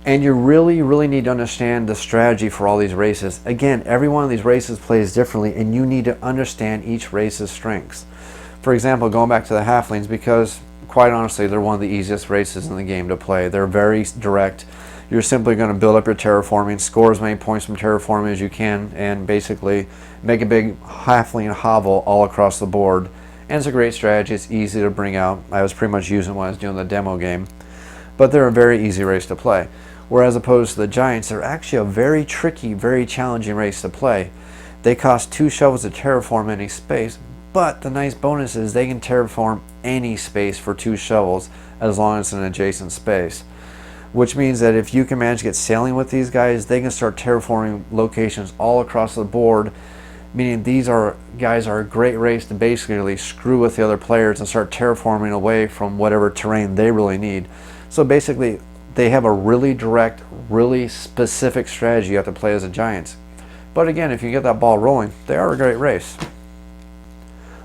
And you really need to understand the strategy for all these races. Again, every one of these races plays differently, and you need to understand each race's strengths. For example, going back to the halflings, because quite honestly, they're one of the easiest races in the game to play. They're very direct. You're simply going to build up your terraforming, score as many points from terraforming as you can, and basically make a big halfling hovel all across the board. And it's a great strategy. It's easy to bring out. I was pretty much using it when I was doing the demo game. But they're a very easy race to play. Whereas opposed to the giants, they're actually a very tricky, very challenging race to play. They cost 2 shovels to terraform any space, but the nice bonus is they can terraform any space for 2 shovels as long as it's an adjacent space. Which means that if you can manage to get sailing with these guys, they can start terraforming locations all across the board, meaning these guys are a great race to basically screw with the other players and start terraforming away from whatever terrain they really need. So basically, they have a really direct, really specific strategy you have to play as the giants. But again, if you get that ball rolling, they are a great race.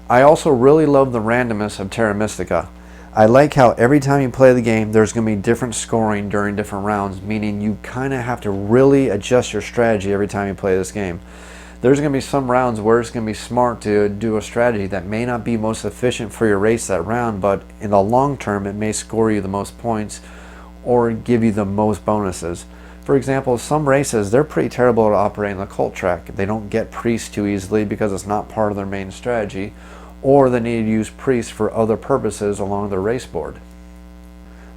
I also really love the randomness of Terra Mystica. I like how every time you play the game, there's going to be different scoring during different rounds, meaning you kind of have to really adjust your strategy every time you play this game. There's going to be some rounds where it's going to be smart to do a strategy that may not be most efficient for your race that round, but in the long term, it may score you the most points or give you the most bonuses. For example, some races, they're pretty terrible at operating the cult track. They don't get priests too easily because it's not part of their main strategy, or they need to use priests for other purposes along their race board.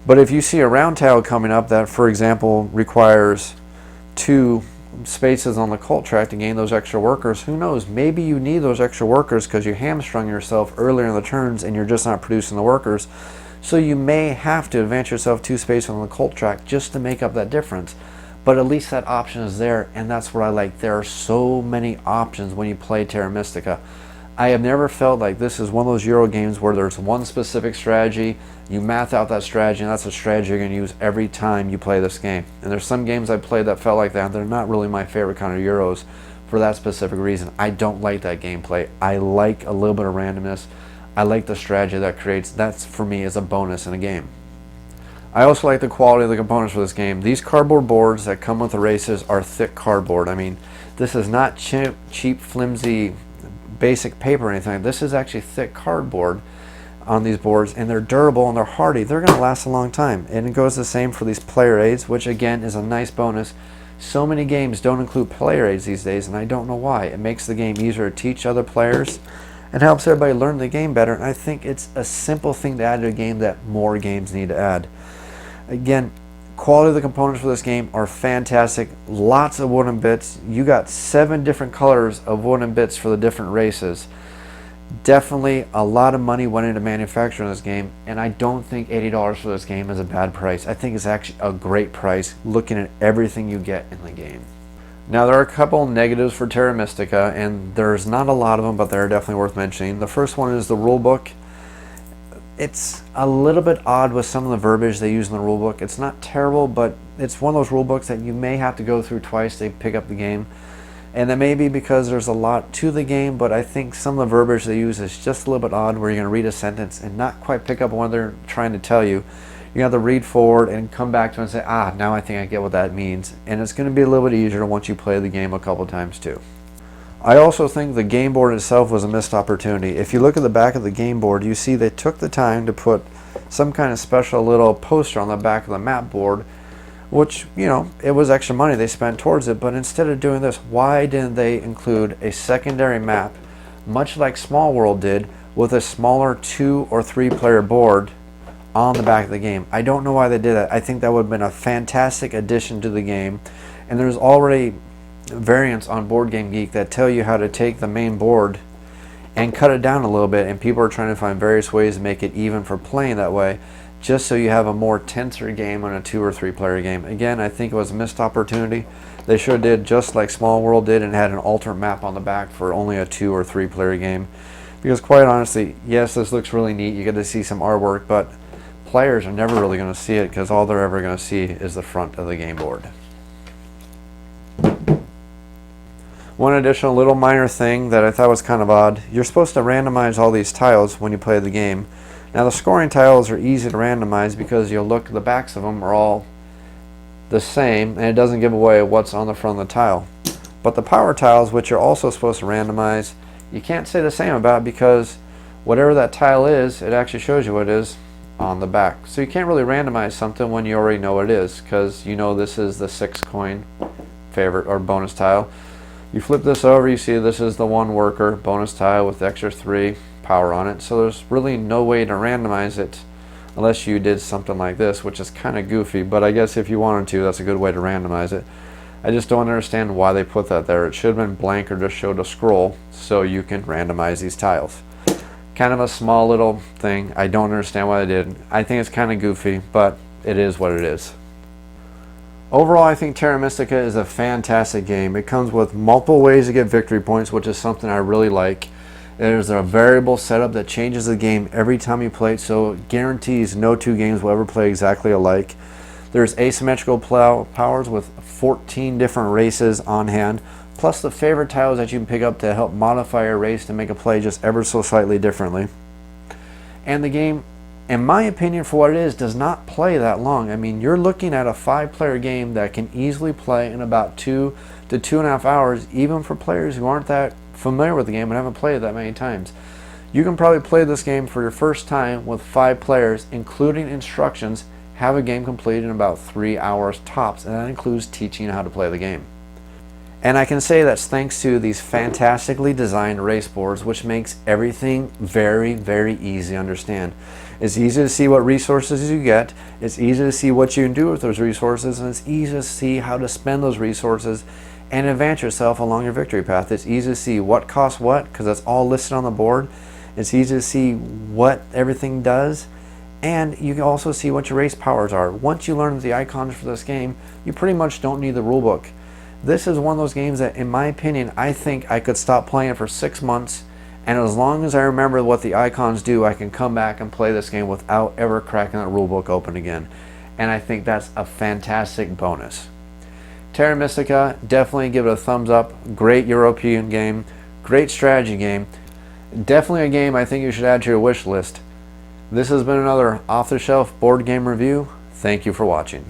But if you see a round tile coming up that, for example, requires 2 spaces on the cult track to gain those extra workers, who knows, maybe you need those extra workers because you hamstrung yourself earlier in the turns and you're just not producing the workers. So you may have to advance yourself 2 spaces on the cult track just to make up that difference. But at least that option is there, and that's what I like. There are so many options when you play Terra Mystica. I have never felt like this is one of those Euro games where there's one specific strategy, you math out that strategy, and that's a strategy you're going to use every time you play this game. And there's some games I've played that felt like that. They're not really my favorite kind of Euros for that specific reason. I don't like that gameplay. I like a little bit of randomness. I like the strategy that creates. That's, for me, is a bonus in a game. I also like the quality of the components for this game. These cardboard boards that come with the races are thick cardboard. I mean, this is not cheap, flimsy, basic paper or anything. This is actually thick cardboard on these boards, and they're durable and they're hardy. They're going to last a long time. And it goes the same for these player aids, which again is a nice bonus. So many games don't include player aids these days, and I don't know why. It makes the game easier to teach other players, and helps everybody learn the game better. And I think it's a simple thing to add to a game that more games need to add. Again, quality of the components for this game are fantastic. Lots of wooden bits. You got 7 different colors of wooden bits for the different races. Definitely a lot of money went into manufacturing this game, and I don't think $80 for this game is a bad price. I think it's actually a great price looking at everything you get in the game. Now, there are a couple negatives for Terra Mystica, and there's not a lot of them, but they're definitely worth mentioning. The first one is the rulebook. It's a little bit odd with some of the verbiage they use in the rulebook. It's not terrible, but it's one of those rulebooks that you may have to go through twice to pick up the game. And that may be because there's a lot to the game, but I think some of the verbiage they use is just a little bit odd, where you're going to read a sentence and not quite pick up what they're trying to tell you. You have to read forward and come back to it and say, now I think I get what that means. And it's going to be a little bit easier once you play the game a couple times too. I also think the game board itself was a missed opportunity. If you look at the back of the game board, you see they took the time to put some kind of special little poster on the back of the map board, which, you know, it was extra money they spent towards it. But instead of doing this, why didn't they include a secondary map, much like Small World did, with a smaller 2 or 3 player board on the back of the game? I don't know why they did that. I think that would have been a fantastic addition to the game. And there's already variants on Board Game Geek that tell you how to take the main board and cut it down a little bit, and people are trying to find various ways to make it even for playing that way, just so you have a more tenser game on a 2 or 3 player game. Again, I think it was a missed opportunity. They should have did just like Small World did and had an alternate map on the back for only a 2 or 3 player game. Because quite honestly, yes, this looks really neat. You get to see some artwork, but players are never really going to see it, because all they're ever going to see is the front of the game board. One additional little minor thing that I thought was kind of odd: you're supposed to randomize all these tiles when you play the game. Now, the scoring tiles are easy to randomize because you'll look, the backs of them are all the same, and it doesn't give away what's on the front of the tile. But the power tiles, which you're also supposed to randomize, you can't say the same about, because whatever that tile is, it actually shows you what it is on the back. So you can't really randomize something when you already know what it is, because you know this is the 6 coin favorite or bonus tile. You flip this over, you see this is the 1 worker bonus tile with the extra 3 power on it. So there's really no way to randomize it unless you did something like this, which is kind of goofy, but I guess if you wanted to, that's a good way to randomize it. I just don't understand why they put that there. It should have been blank or just showed a scroll so you can randomize these tiles. Kind of a small little thing. I don't understand why they did. I think it's kind of goofy, but it is what it is. Overall, I think Terra Mystica is a fantastic game. It comes with multiple ways to get victory points, which is something I really like. There's a variable setup that changes the game every time you play it, so it guarantees no 2 games will ever play exactly alike. There's asymmetrical powers with 14 different races on hand, plus the favorite tiles that you can pick up to help modify your race to make a play just ever so slightly differently. And the game, in my opinion, for what it is, does not play that long. I mean, you're looking at a 5-player game that can easily play in about 2 to 2.5 hours, even for players who aren't that familiar with the game and haven't played it that many times. You can probably play this game for your first time with 5 players, including instructions, have a game completed in about 3 hours tops, and that includes teaching you how to play the game. And I can say that's thanks to these fantastically designed race boards, which makes everything very, very easy to understand. It's easy to see what resources you get, it's easy to see what you can do with those resources, and it's easy to see how to spend those resources and advance yourself along your victory path. It's easy to see what costs what, because that's all listed on the board. It's easy to see what everything does, and you can also see what your race powers are. Once you learn the icons for this game, you pretty much don't need the rulebook. This is one of those games that, in my opinion, I think I could stop playing for 6 months, and as long as I remember what the icons do, I can come back and play this game without ever cracking that rulebook open again. And I think that's a fantastic bonus. Terra Mystica, definitely give it a thumbs up. Great European game, great strategy game. Definitely a game I think you should add to your wish list. This has been another off-the-shelf board game review. Thank you for watching.